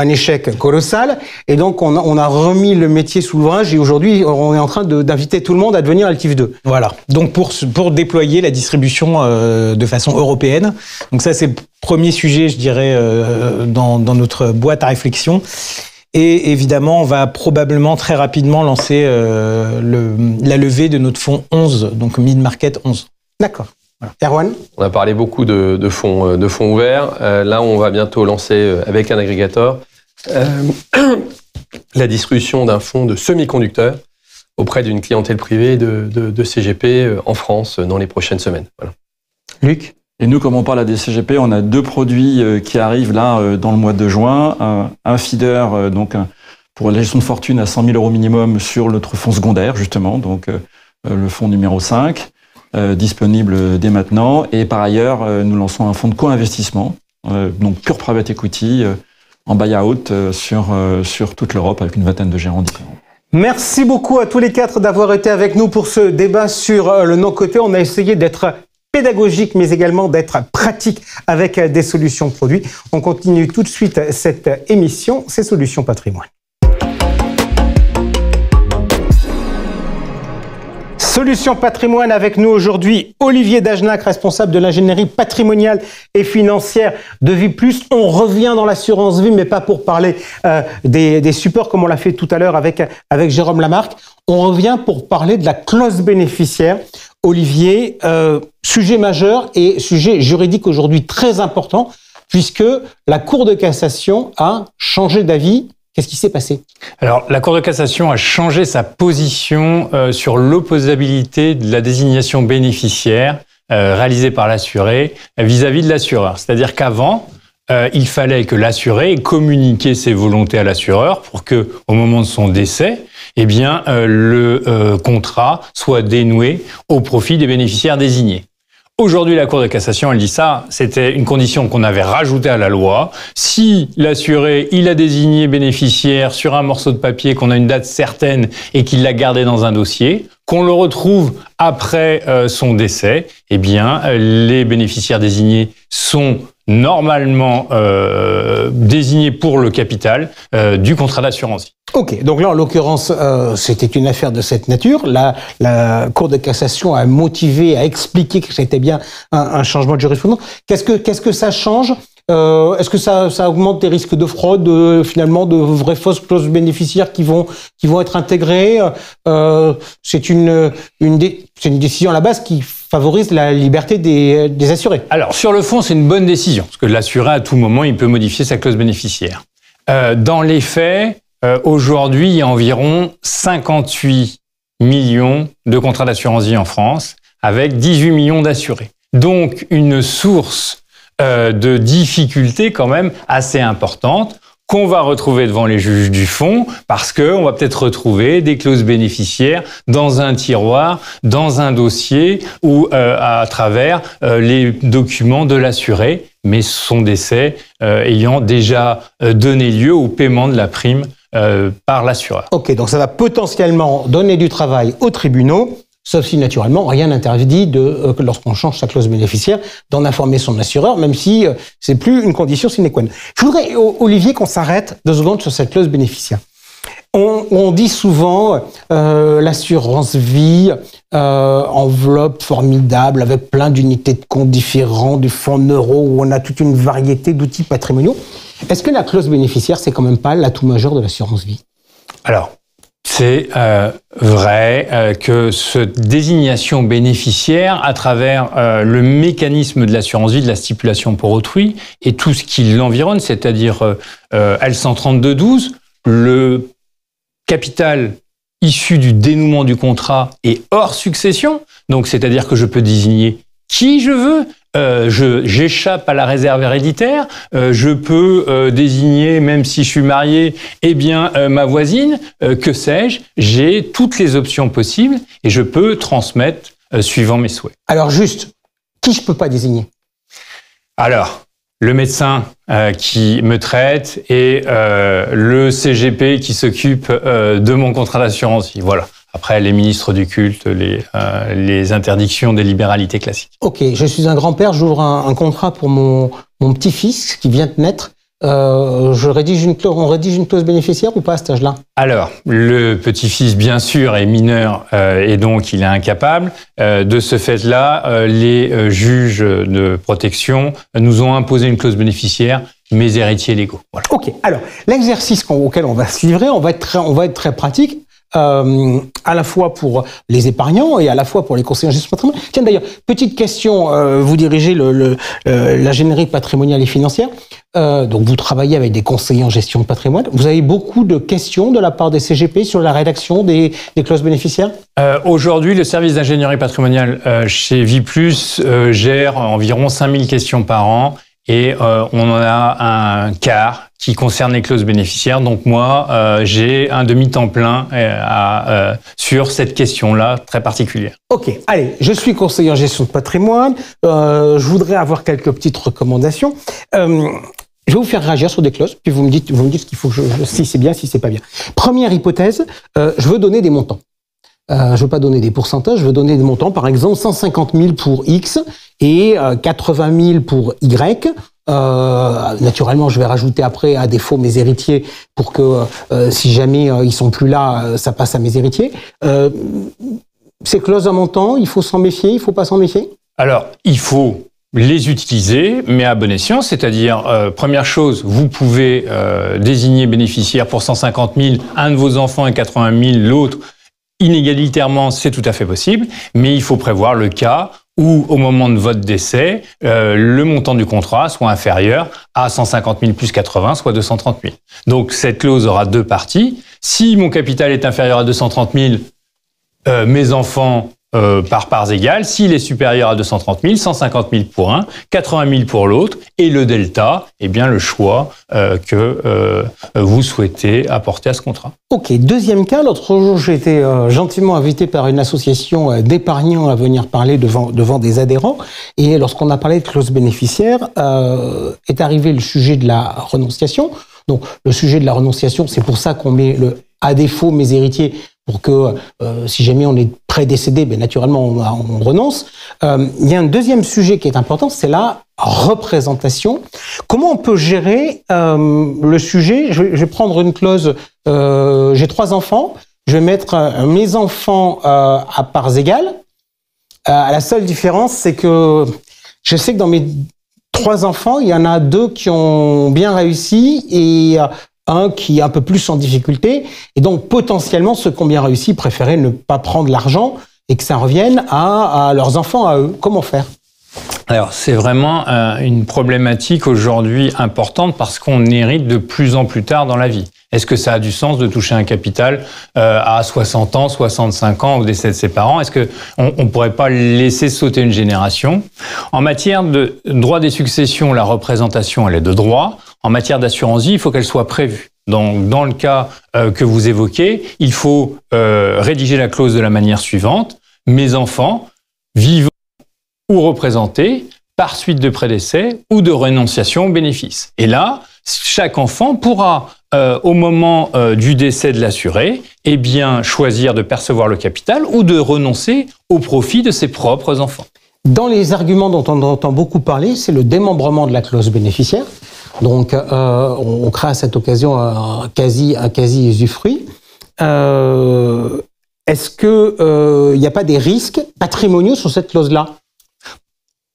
un échec colossal, et donc on a remis le métier sous l'ouvrage, et aujourd'hui on est en train d'inviter tout le monde à devenir LTIF 2. Voilà, donc pour déployer la distribution de façon européenne. Donc ça c'est le premier sujet, je dirais, dans notre boîte à réflexion. Et évidemment, on va probablement très rapidement lancer la levée de notre fonds 11, donc Mid-Market 11. D'accord. Voilà. Erwan ? On a parlé beaucoup de fonds ouverts. Là, on va bientôt lancer avec un agrégateur la distribution d'un fonds de semi-conducteurs auprès d'une clientèle privée de CGP en France dans les prochaines semaines. Voilà. Luc ? Et nous, comme on parle à des CGP, on a 2 produits qui arrivent là dans le mois de juin. Un feeder, donc pour la gestion de fortune à 100 000 € minimum sur notre fonds secondaire, justement, donc le fonds numéro 5, disponible dès maintenant. Et par ailleurs, nous lançons un fonds de co-investissement, donc pure private equity, en buy-out sur toute l'Europe avec une 20aine de gérants différents. Merci beaucoup à tous les 4 d'avoir été avec nous pour ce débat sur le non-coté. On a essayé d'être pédagogique, mais également d'être pratique avec des solutions produits. On continue tout de suite cette émission, c'est Solutions Patrimoine. Solutions Patrimoine avec nous aujourd'hui, Olivier Dagenac, responsable de l'ingénierie patrimoniale et financière de Vie+. On revient dans l'assurance vie, mais pas pour parler des supports comme on l'a fait tout à l'heure avec Jérôme Lamarque. On revient pour parler de la clause bénéficiaire. Olivier, sujet majeur et sujet juridique aujourd'hui très important, puisque la Cour de cassation a changé d'avis. Qu'est-ce qui s'est passé ? Alors, la Cour de cassation a changé sa position sur l'opposabilité de la désignation bénéficiaire réalisée par l'assuré vis-à-vis de l'assureur. C'est-à-dire qu'avant, il fallait que l'assuré ait communiqué ses volontés à l'assureur pour que, au moment de son décès, eh bien, le contrat soit dénoué au profit des bénéficiaires désignés. Aujourd'hui, la Cour de cassation, elle dit ça, c'était une condition qu'on avait rajoutée à la loi. Si l'assuré, il a désigné bénéficiaire sur un morceau de papier, qu'on a une date certaine et qu'il l'a gardé dans un dossier, qu'on le retrouve après son décès, eh bien, les bénéficiaires désignés sont normalement désignés pour le capital du contrat d'assurance. Ok, donc là, en l'occurrence, c'était une affaire de cette nature. La Cour de cassation a motivé, a expliqué que c'était bien un changement de jurisprudence. Qu'est-ce que ça change ? Est-ce que ça augmente les risques de fraude, finalement, de vraies fausses clauses bénéficiaires qui vont être intégrées ? C'est une décision à la base qui favorise la liberté des assurés. Alors, sur le fond, c'est une bonne décision, parce que l'assuré, à tout moment, il peut modifier sa clause bénéficiaire. Dans les faits, aujourd'hui, il y a environ 58 millions de contrats d'assurance vie en France, avec 18 millions d'assurés. Donc, une source de difficultés quand même assez importante qu'on va retrouver devant les juges du fond, parce qu'on va peut-être retrouver des clauses bénéficiaires dans un tiroir, dans un dossier, ou à travers les documents de l'assuré, mais son décès ayant déjà donné lieu au paiement de la prime par l'assureur. Ok, donc ça va potentiellement donner du travail aux tribunaux, sauf si, naturellement, rien n'interdit lorsqu'on change sa clause bénéficiaire, d'en informer son assureur, même si c'est plus une condition sine qua non. Je voudrais, Olivier, qu'on s'arrête 2 secondes sur cette clause bénéficiaire. On dit souvent l'assurance vie, enveloppe formidable, avec plein d'unités de compte différents, du fonds euro, où on a toute une variété d'outils patrimoniaux. Est-ce que la clause bénéficiaire, c'est quand même pas l'atout majeur de l'assurance vie ? Alors, c'est vrai que cette désignation bénéficiaire, à travers le mécanisme de l'assurance vie, de la stipulation pour autrui, et tout ce qui l'environne, c'est-à-dire L132.12, le capital issu du dénouement du contrat est hors succession, donc c'est-à-dire que je peux désigner qui je veux, j'échappe à la réserve héréditaire, je peux désigner, même si je suis marié, eh bien ma voisine, que sais-je, j'ai toutes les options possibles et je peux transmettre suivant mes souhaits. Alors juste, qui je peux pas désigner ? Alors, le médecin qui me traite et le CGP qui s'occupe de mon contrat d'assurance vie. Voilà. Après, les ministres du culte, les interdictions des libéralités classiques. Ok, je suis un grand-père, j'ouvre un contrat pour mon petit-fils qui vient de naître. On rédige une clause bénéficiaire ou pas à cet âge-là? Alors, le petit-fils, bien sûr, est mineur et donc il est incapable. De ce fait-là, les juges de protection nous ont imposé une clause bénéficiaire, mes héritiers légaux. Voilà. Ok, alors, l'exercice auquel on va se livrer, on va être très pratique. À la fois pour les épargnants et à la fois pour les conseillers en gestion patrimoniale. Tiens, d'ailleurs, petite question, vous dirigez l'ingénierie patrimoniale et financière, donc vous travaillez avec des conseillers en gestion de patrimoine. Vous avez beaucoup de questions de la part des CGP sur la rédaction des clauses bénéficiaires? Aujourd'hui, le service d'ingénierie patrimoniale chez Viplus gère environ 5000 questions par an. Et on en a un quart qui concerne les clauses bénéficiaires. Donc moi, j'ai un demi-temps plein sur cette question-là très particulière. Ok, allez, je suis conseiller en gestion de patrimoine. Je voudrais avoir quelques petites recommandations. Je vais vous faire réagir sur des clauses, puis vous me dites ce qu'il faut, si c'est bien, si c'est pas bien. Première hypothèse, je veux donner des montants. Je veux pas donner des pourcentages, je veux donner des montants. Par exemple, 150 000 pour X et 80 000 pour Y. Naturellement, je vais rajouter après, à défaut, mes héritiers pour que si jamais ils sont plus là, ça passe à mes héritiers. Ces clauses à montant, il faut s'en méfier, il faut pas s'en méfier? Alors, il faut les utiliser, mais à bon escient, c'est-à-dire, première chose, vous pouvez désigner bénéficiaire pour 150 000, un de vos enfants et 80 000, l'autre. Inégalitairement, c'est tout à fait possible, mais il faut prévoir le cas où, au moment de votre décès, le montant du contrat soit inférieur à 150 000 plus 80, soit 230 000. Donc, cette clause aura deux parties. Si mon capital est inférieur à 230 000, mes enfants par parts égales. S'il est supérieur à 230 000, 150 000 pour un, 80 000 pour l'autre, et le delta, eh bien le choix que vous souhaitez apporter à ce contrat. Ok, deuxième cas, l'autre jour j'ai été gentiment invité par une association d'épargnants à venir parler devant des adhérents, et lorsqu'on a parlé de clause bénéficiaire, est arrivé le sujet de la renonciation. Donc le sujet de la renonciation, c'est pour ça qu'on met à défaut mes héritiers, pour que si jamais on est prédécédé, ben naturellement on renonce. Il y a un deuxième sujet qui est important, c'est la représentation. Comment on peut gérer le sujet? Je vais prendre une clause, j'ai 3 enfants, je vais mettre mes enfants à parts égales. La seule différence, c'est que je sais que dans mes 3 enfants, il y en a 2 qui ont bien réussi et un qui est un peu plus en difficulté. Et donc, potentiellement, ceux qui ont bien réussi préféraient ne pas prendre l'argent et que ça revienne à leurs enfants, à eux. Comment faire? Alors, c'est vraiment une problématique aujourd'hui importante parce qu'on hérite de plus en plus tard dans la vie. Est-ce que ça a du sens de toucher un capital à 60 ans, 65 ans au décès de ses parents? Est-ce qu'on ne pourrait pas laisser sauter une génération? En matière de droit des successions, la représentation, elle est de droit. En matière d'assurance vie, il faut qu'elle soit prévue. Donc, dans le cas que vous évoquez, il faut rédiger la clause de la manière suivante. Mes enfants, vivants ou représentés, par suite de prédécès ou de renonciation au bénéfice. Et là, chaque enfant pourra, au moment du décès de l'assuré, eh bien, choisir de percevoir le capital ou de renoncer au profit de ses propres enfants. Dans les arguments dont on entend beaucoup parler, c'est le démembrement de la clause bénéficiaire. Donc, on crée à cette occasion un quasi usufruit. Est-ce que il n'y a pas des risques patrimoniaux sur cette clause-là?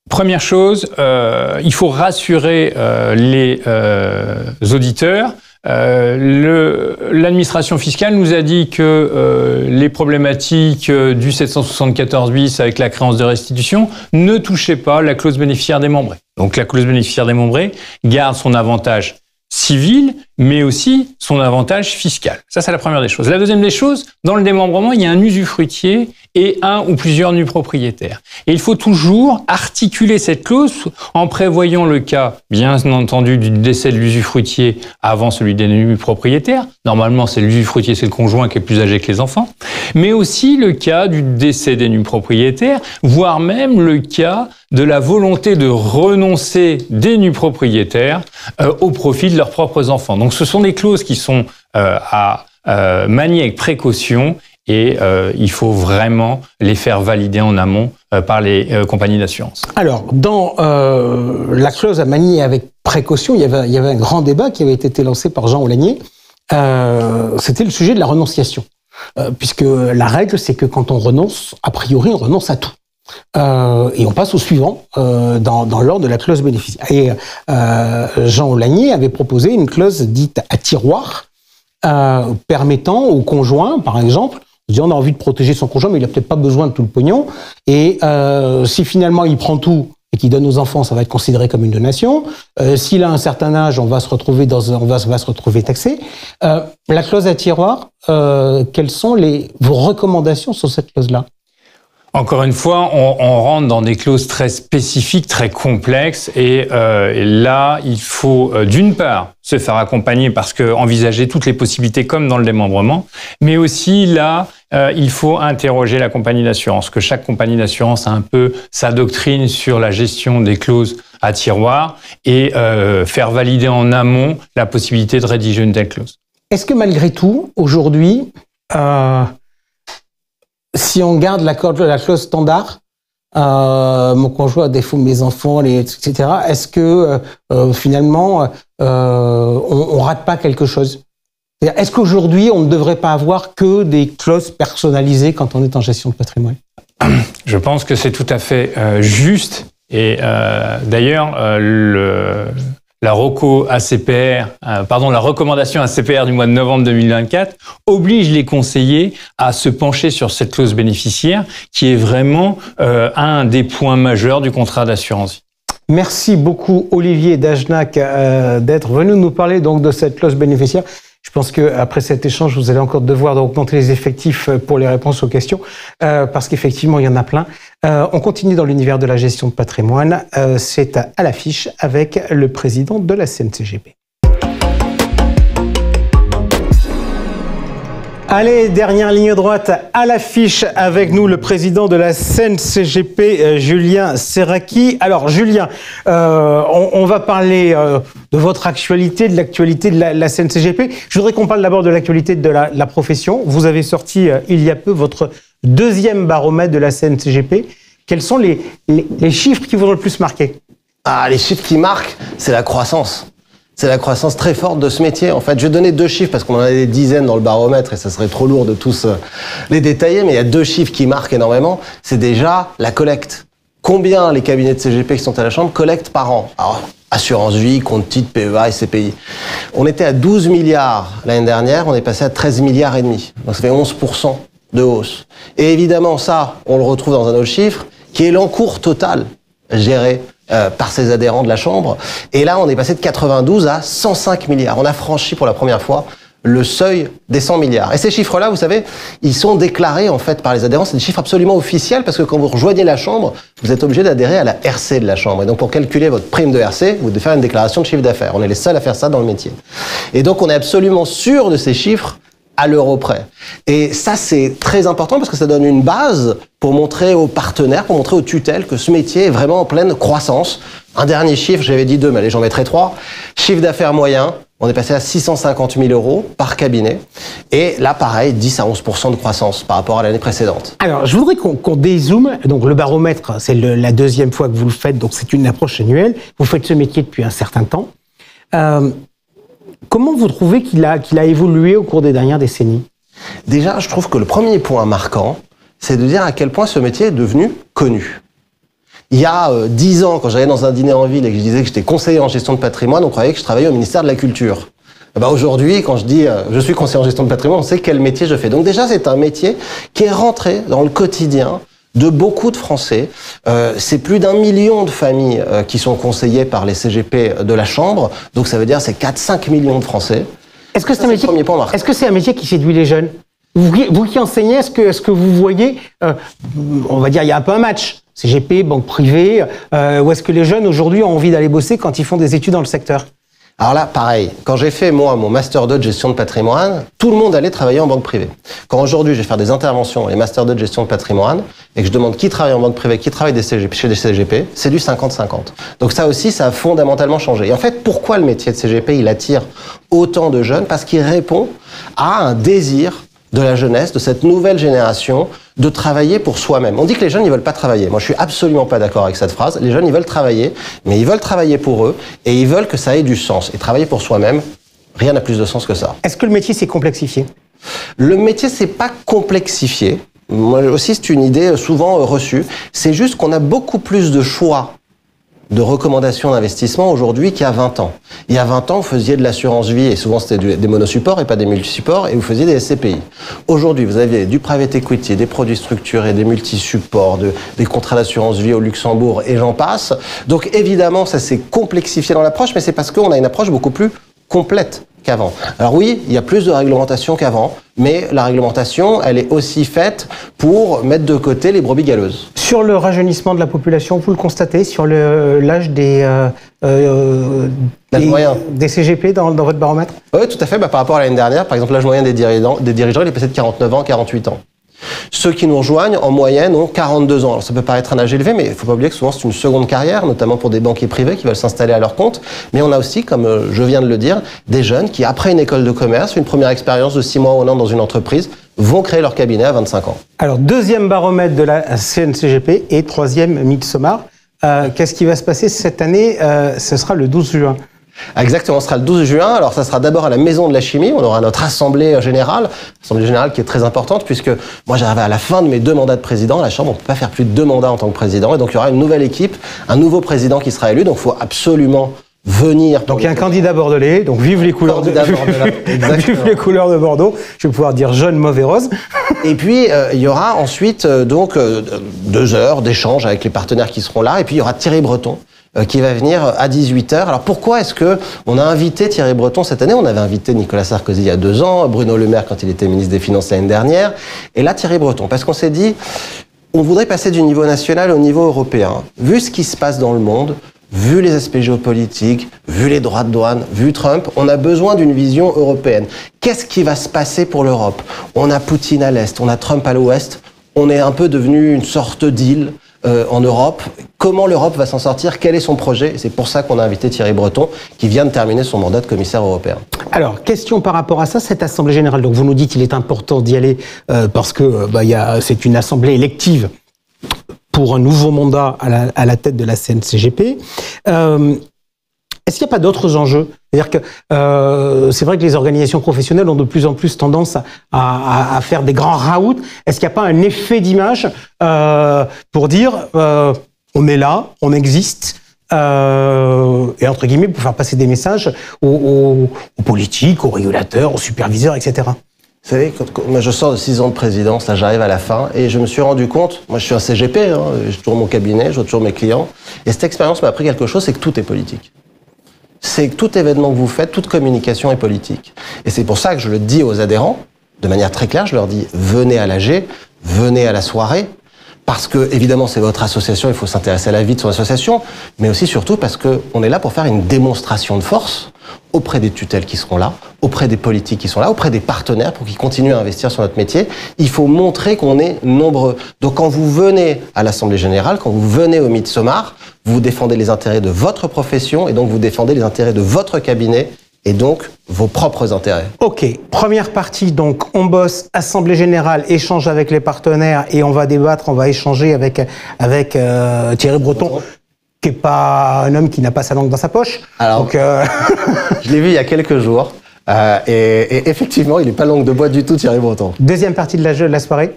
Première chose, il faut rassurer les auditeurs. L'administration fiscale nous a dit que les problématiques du 774 bis avec la créance de restitution ne touchaient pas la clause bénéficiaire démembrée. Donc la clause bénéficiaire démembrée garde son avantage civil, mais aussi son avantage fiscal. Ça, c'est la première des choses. La deuxième des choses, dans le démembrement, il y a un usufruitier et un ou plusieurs nus propriétaires. Et il faut toujours articuler cette clause en prévoyant le cas, bien entendu, du décès de l'usufruitier avant celui des nus propriétaires. Normalement, c'est l'usufruitier, c'est le conjoint qui est plus âgé que les enfants. Mais aussi le cas du décès des nus propriétaires, voire même le cas de la volonté de renoncer des nus propriétaires au profit de leurs propres enfants. Donc ce sont des clauses qui sont à manier avec précaution et il faut vraiment les faire valider en amont par les compagnies d'assurance. Alors, dans la clause à manier avec précaution, il y avait un grand débat qui avait été lancé par Jean Aulagnier. C'était le sujet de la renonciation. Puisque la règle, c'est que quand on renonce, a priori, on renonce à tout. Et on passe au suivant dans l'ordre de la clause bénéficiaire. Et Jean Aulagnier avait proposé une clause dite à tiroir, permettant au conjoint, par exemple, on a envie de protéger son conjoint, mais il a peut-être pas besoin de tout le pognon. Et si finalement il prend tout et qu'il donne aux enfants, ça va être considéré comme une donation. S'il a un certain âge, on va se retrouver taxé. La clause à tiroir, quelles sont vos recommandations sur cette clause-là? Encore une fois, on rentre dans des clauses très spécifiques, très complexes, et là, il faut d'une part se faire accompagner parce que envisager toutes les possibilités comme dans le démembrement, mais aussi là, il faut interroger la compagnie d'assurance, que chaque compagnie d'assurance a un peu sa doctrine sur la gestion des clauses à tiroir et faire valider en amont la possibilité de rédiger une telle clause. Est-ce que malgré tout, aujourd'hui, si on garde la clause standard, mon conjoint, à défaut de mes enfants, etc., est-ce que finalement, on rate pas quelque chose? Est-ce qu'aujourd'hui, on ne devrait pas avoir que des clauses personnalisées quand on est en gestion de patrimoine? Je pense que c'est tout à fait juste. Et d'ailleurs, la recommandation ACPR du mois de novembre 2024 oblige les conseillers à se pencher sur cette clause bénéficiaire qui est vraiment un des points majeurs du contrat d'assurance vie. Merci beaucoup Olivier Dagenac d'être venu nous parler donc de cette clause bénéficiaire. Je pense qu'après cet échange, vous allez encore devoir augmenter les effectifs pour les réponses aux questions, parce qu'effectivement, il y en a plein. On continue dans l'univers de la gestion de patrimoine. C'est à l'affiche avec le président de la CNCGP. Allez, dernière ligne droite à l'affiche avec nous, le président de la CNCGP, Julien Serracchi. Alors, Julien, on va parler de votre actualité, de l'actualité de la CNCGP. Je voudrais qu'on parle d'abord de l'actualité de la profession. Vous avez sorti il y a peu votre deuxième baromètre de la CNCGP. Quels sont les chiffres qui vous ont le plus marqué? Les chiffres qui marquent, c'est la croissance. C'est la croissance très forte de ce métier. En fait, je vais donner 2 chiffres parce qu'on en a des dizaines dans le baromètre et ça serait trop lourd de tous les détailler, mais il y a 2 chiffres qui marquent énormément. C'est déjà la collecte. Combien les cabinets de CGP qui sont à la Chambre collectent par an? Alors, assurance vie, compte titre, PEA et CPI. On était à 12 milliards l'année dernière, on est passé à 13 milliards et demi. Donc ça fait 11% de hausse. Et évidemment, ça, on le retrouve dans un autre chiffre, qui est l'encours total géré par ses adhérents de la Chambre. Et là, on est passé de 92 à 105 milliards. On a franchi pour la première fois le seuil des 100 milliards. Et ces chiffres-là, vous savez, ils sont déclarés en fait par les adhérents. C'est des chiffres absolument officiels parce que quand vous rejoignez la Chambre, vous êtes obligé d'adhérer à la RC de la Chambre. Et donc pour calculer votre prime de RC, vous devez faire une déclaration de chiffre d'affaires. On est les seuls à faire ça dans le métier. Et donc on est absolument sûr de ces chiffres à l'euro près. Et ça, c'est très important parce que ça donne une base pour montrer aux partenaires, pour montrer aux tutelles que ce métier est vraiment en pleine croissance. Un dernier chiffre, j'avais dit 2, mais allez, j'en mettrai 3. Chiffre d'affaires moyen, on est passé à 650 000 € par cabinet. Et là, pareil, 10 à 11% de croissance par rapport à l'année précédente. Alors, je voudrais qu'on dézoome. Donc, le baromètre, c'est la deuxième fois que vous le faites, donc c'est une approche annuelle. Vous faites ce métier depuis un certain temps. Comment vous trouvez qu'il a évolué au cours des dernières décennies? Déjà, je trouve que le premier point marquant, c'est de dire à quel point ce métier est devenu connu. Il y a 10 ans, quand j'allais dans un dîner en ville et que je disais que j'étais conseiller en gestion de patrimoine, on croyait que je travaillais au ministère de la Culture. Aujourd'hui, quand je dis je suis conseiller en gestion de patrimoine, on sait quel métier je fais. Donc déjà, c'est un métier qui est rentré dans le quotidien de beaucoup de Français. C'est plus d'1 million de familles qui sont conseillées par les CGP de la Chambre. Donc ça veut dire c'est 4-5 millions de Français. Est-ce que c'est un métier qui séduit les jeunes? Vous qui enseignez, est-ce que vous voyez, on va dire, il y a un peu un match, CGP, banque privée, ou est-ce que les jeunes aujourd'hui ont envie d'aller bosser quand ils font des études dans le secteur? Alors là, pareil, quand j'ai fait, moi, mon Master 2 de gestion de patrimoine, tout le monde allait travailler en banque privée. Quand aujourd'hui, je vais faire des interventions, les Master 2 de gestion de patrimoine, et que je demande qui travaille en banque privée, qui travaille chez des CGP, c'est du 50-50. Donc ça aussi, ça a fondamentalement changé. Et en fait, pourquoi le métier de CGP, il attire autant de jeunes? Parce qu'il répond à un désir de la jeunesse, de cette nouvelle génération, de travailler pour soi-même. On dit que les jeunes, ils veulent pas travailler. Moi, je suis absolument pas d'accord avec cette phrase. Les jeunes, ils veulent travailler, mais ils veulent travailler pour eux, et ils veulent que ça ait du sens. Et travailler pour soi-même, rien n'a plus de sens que ça. Est-ce que le métier s'est complexifié? Le métier s'est pas complexifié. Moi aussi, c'est une idée souvent reçue. C'est juste qu'on a beaucoup plus de choix de recommandations d'investissement aujourd'hui qu'il y a 20 ans. Il y a 20 ans, vous faisiez de l'assurance vie, et souvent c'était des monosupports et pas des multisupports, et vous faisiez des SCPI. Aujourd'hui, vous avez du private equity, des produits structurés, des multisupports, des contrats d'assurance vie au Luxembourg, et j'en passe. Donc évidemment, ça s'est complexifié dans l'approche, mais c'est parce qu'on a une approche beaucoup plus complète qu'avant. Alors oui, il y a plus de réglementation qu'avant, mais la réglementation, elle est aussi faite pour mettre de côté les brebis galeuses. Sur le rajeunissement de la population, vous le constatez sur l'âge des CGP dans votre baromètre? Oui, tout à fait. Par rapport à l'année dernière, par exemple, l'âge moyen des dirigeants, il est passé de 49 ans à 48 ans. Ceux qui nous rejoignent, en moyenne, ont 42 ans. Alors, ça peut paraître un âge élevé, mais il ne faut pas oublier que souvent, c'est une seconde carrière, notamment pour des banquiers privés qui veulent s'installer à leur compte. Mais on a aussi, comme je viens de le dire, des jeunes qui, après une école de commerce, une première expérience de 6 mois ou un an dans une entreprise, vont créer leur cabinet à 25 ans. Alors, deuxième baromètre de la CNCGP et troisième Midsommar. Qu'est-ce qui va se passer cette année? Ce sera le 12 juin. Exactement, ce sera le 12 juin. Alors ça sera d'abord à la Maison de la Chimie, on aura notre assemblée générale qui est très importante, puisque moi j'arrive à la fin de mes 2 mandats de président. À la Chambre, on ne peut pas faire plus de 2 mandats en tant que président, et donc il y aura une nouvelle équipe, un nouveau président qui sera élu, donc il faut absolument venir. Donc il y a un candidat bordelais, donc vive les couleurs vive les couleurs de Bordeaux. Je vais pouvoir dire jaune, mauve et rose. Et puis il y aura ensuite 2 heures d'échange avec les partenaires qui seront là, et puis il y aura Thierry Breton qui va venir à 18h. Alors pourquoi est-ce que on a invité Thierry Breton cette année? On avait invité Nicolas Sarkozy il y a 2 ans, Bruno Le Maire quand il était ministre des Finances l'année dernière, et là Thierry Breton, parce qu'on s'est dit, on voudrait passer du niveau national au niveau européen. Vu ce qui se passe dans le monde, vu les aspects géopolitiques, vu les droits de douane, vu Trump, on a besoin d'une vision européenne. Qu'est-ce qui va se passer pour l'Europe? On a Poutine à l'Est, on a Trump à l'Ouest, on est un peu devenu une sorte d'île en Europe. Comment l'Europe va s'en sortir? Quel est son projet? C'est pour ça qu'on a invité Thierry Breton, qui vient de terminer son mandat de commissaire européen. Alors, question par rapport à ça, cette Assemblée générale. Donc, vous nous dites qu'il est important d'y aller parce que c'est une assemblée élective pour un nouveau mandat à la tête de la CNCGP. Est-ce qu'il n'y a pas d'autres enjeux? C'est-à-dire que c'est vrai que les organisations professionnelles ont de plus en plus tendance à faire des grands raouts. Est-ce qu'il n'y a pas un effet d'image pour dire on est là, on existe, et entre guillemets pour faire passer des messages aux politiques, aux régulateurs, aux superviseurs, etc. Vous savez, moi je sors de 6 ans de présidence, là j'arrive à la fin, et je me suis rendu compte, moi je suis un CGP, j'ai toujours mon cabinet, je vois toujours mes clients, et cette expérience m'a appris quelque chose, c'est que tout est politique. C'est que tout événement que vous faites, toute communication est politique. Et c'est pour ça que je le dis aux adhérents, de manière très claire, je leur dis, venez à l'AG, venez à la soirée, parce que, évidemment, c'est votre association, il faut s'intéresser à la vie de son association, mais aussi surtout parce qu'on est là pour faire une démonstration de force auprès des tutelles qui seront là, auprès des politiques qui sont là, auprès des partenaires pour qu'ils continuent à investir sur notre métier. Il faut montrer qu'on est nombreux. Donc quand vous venez à l'Assemblée Générale, quand vous venez au Midsommar, vous défendez les intérêts de votre profession et donc vous défendez les intérêts de votre cabinet et donc vos propres intérêts. Ok, première partie, donc on bosse, Assemblée Générale, échange avec les partenaires et on va débattre, on va échanger avec Thierry Breton, qui n'est pas un homme qui n'a pas sa langue dans sa poche. Alors, donc, je l'ai vu il y a quelques jours. Et effectivement, il n'est pas langue de bois du tout, Thierry Breton. Deuxième partie de la soirée.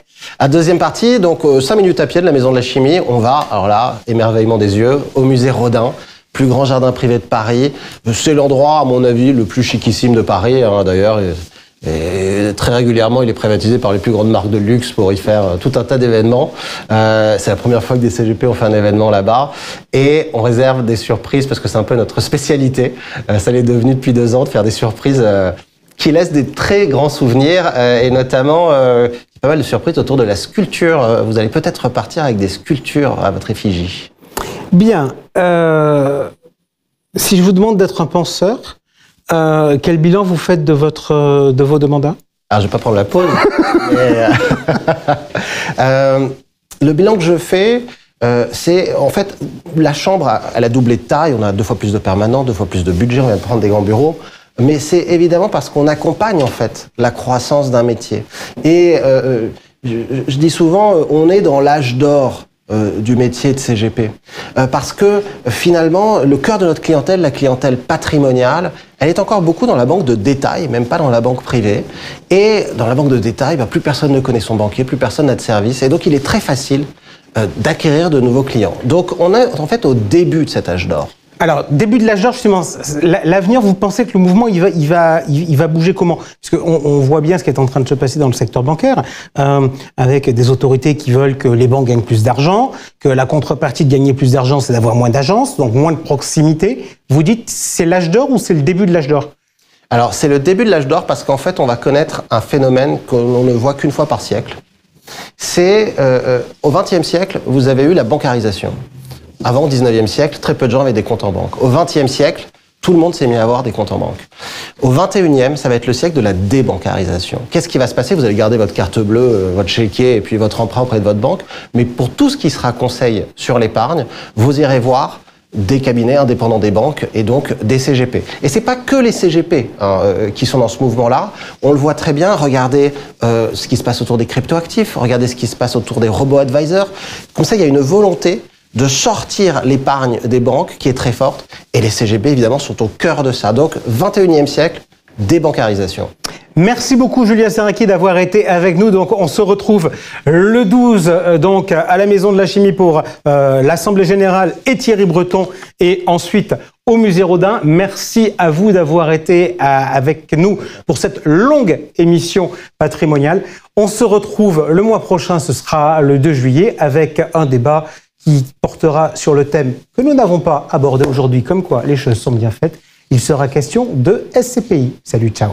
Deuxième partie, donc 5 minutes à pied de la Maison de la Chimie. On va, alors là, émerveillement des yeux, au musée Rodin, plus grand jardin privé de Paris. C'est l'endroit, à mon avis, le plus chiquissime de Paris, d'ailleurs. Et très régulièrement, il est privatisé par les plus grandes marques de luxe pour y faire tout un tas d'événements. C'est la première fois que des CGP ont fait un événement là-bas. Et on réserve des surprises parce que c'est un peu notre spécialité. Ça l'est devenu depuis 2 ans de faire des surprises qui laissent des très grands souvenirs et notamment pas mal de surprises autour de la sculpture. Vous allez peut-être repartir avec des sculptures à votre effigie. Bien. Si je vous demande d'être un penseur, Quel bilan vous faites de vos deux mandats? Alors, je vais pas prendre la pause. Le bilan que je fais, c'est en fait la Chambre, elle a doublé de taille. On a 2 fois plus de permanents, 2 fois plus de budget. On vient de prendre des grands bureaux. Mais c'est évidemment parce qu'on accompagne en fait la croissance d'un métier. Et je dis souvent, on est dans l'âge d'or du métier de CGP. Parce que finalement, le cœur de notre clientèle, la clientèle patrimoniale, elle est encore beaucoup dans la banque de détail, même pas dans la banque privée. Et dans la banque de détail, plus personne ne connaît son banquier, plus personne n'a de service. Et donc, il est très facile d'acquérir de nouveaux clients. Donc, on est en fait au début de cet âge d'or. Alors, début de l'âge d'or, justement, l'avenir, vous pensez que le mouvement, il va bouger comment? Parce qu'on voit bien ce qui est en train de se passer dans le secteur bancaire, avec des autorités qui veulent que les banques gagnent plus d'argent, que la contrepartie de gagner plus d'argent, c'est d'avoir moins d'agences, donc moins de proximité. Vous dites, c'est l'âge d'or ou c'est le début de l'âge d'or? Alors, c'est le début de l'âge d'or parce qu'en fait, on va connaître un phénomène qu'on ne voit qu'une fois par siècle. C'est, au XXe siècle, vous avez eu la bancarisation. Avant, au XIXe siècle, très peu de gens avaient des comptes en banque. Au XXe siècle, tout le monde s'est mis à avoir des comptes en banque. Au XXIe, ça va être le siècle de la débancarisation. Qu'est-ce qui va se passer? Vous allez garder votre carte bleue, votre chéquier et puis votre emprunt auprès de votre banque. Mais pour tout ce qui sera conseil sur l'épargne, vous irez voir des cabinets indépendants des banques et donc des CGP. Et c'est pas que les CGP qui sont dans ce mouvement-là. On le voit très bien. Regardez ce qui se passe autour des cryptoactifs. Regardez ce qui se passe autour des robo-advisors. Comme ça, il y a une volonté de sortir l'épargne des banques qui est très forte. Et les CGP, évidemment, sont au cœur de ça. Donc, 21e siècle, débancarisation. Merci beaucoup, Julien Serracchi, d'avoir été avec nous. Donc, on se retrouve le 12, donc, à la Maison de la Chimie pour l'Assemblée Générale et Thierry Breton. Et ensuite, au Musée Rodin. Merci à vous d'avoir été avec nous pour cette longue émission patrimoniale. On se retrouve le mois prochain, ce sera le 2 juillet, avec un débat qui portera sur le thème que nous n'avons pas abordé aujourd'hui, comme quoi les choses sont bien faites. Il sera question de SCPI. Salut, ciao.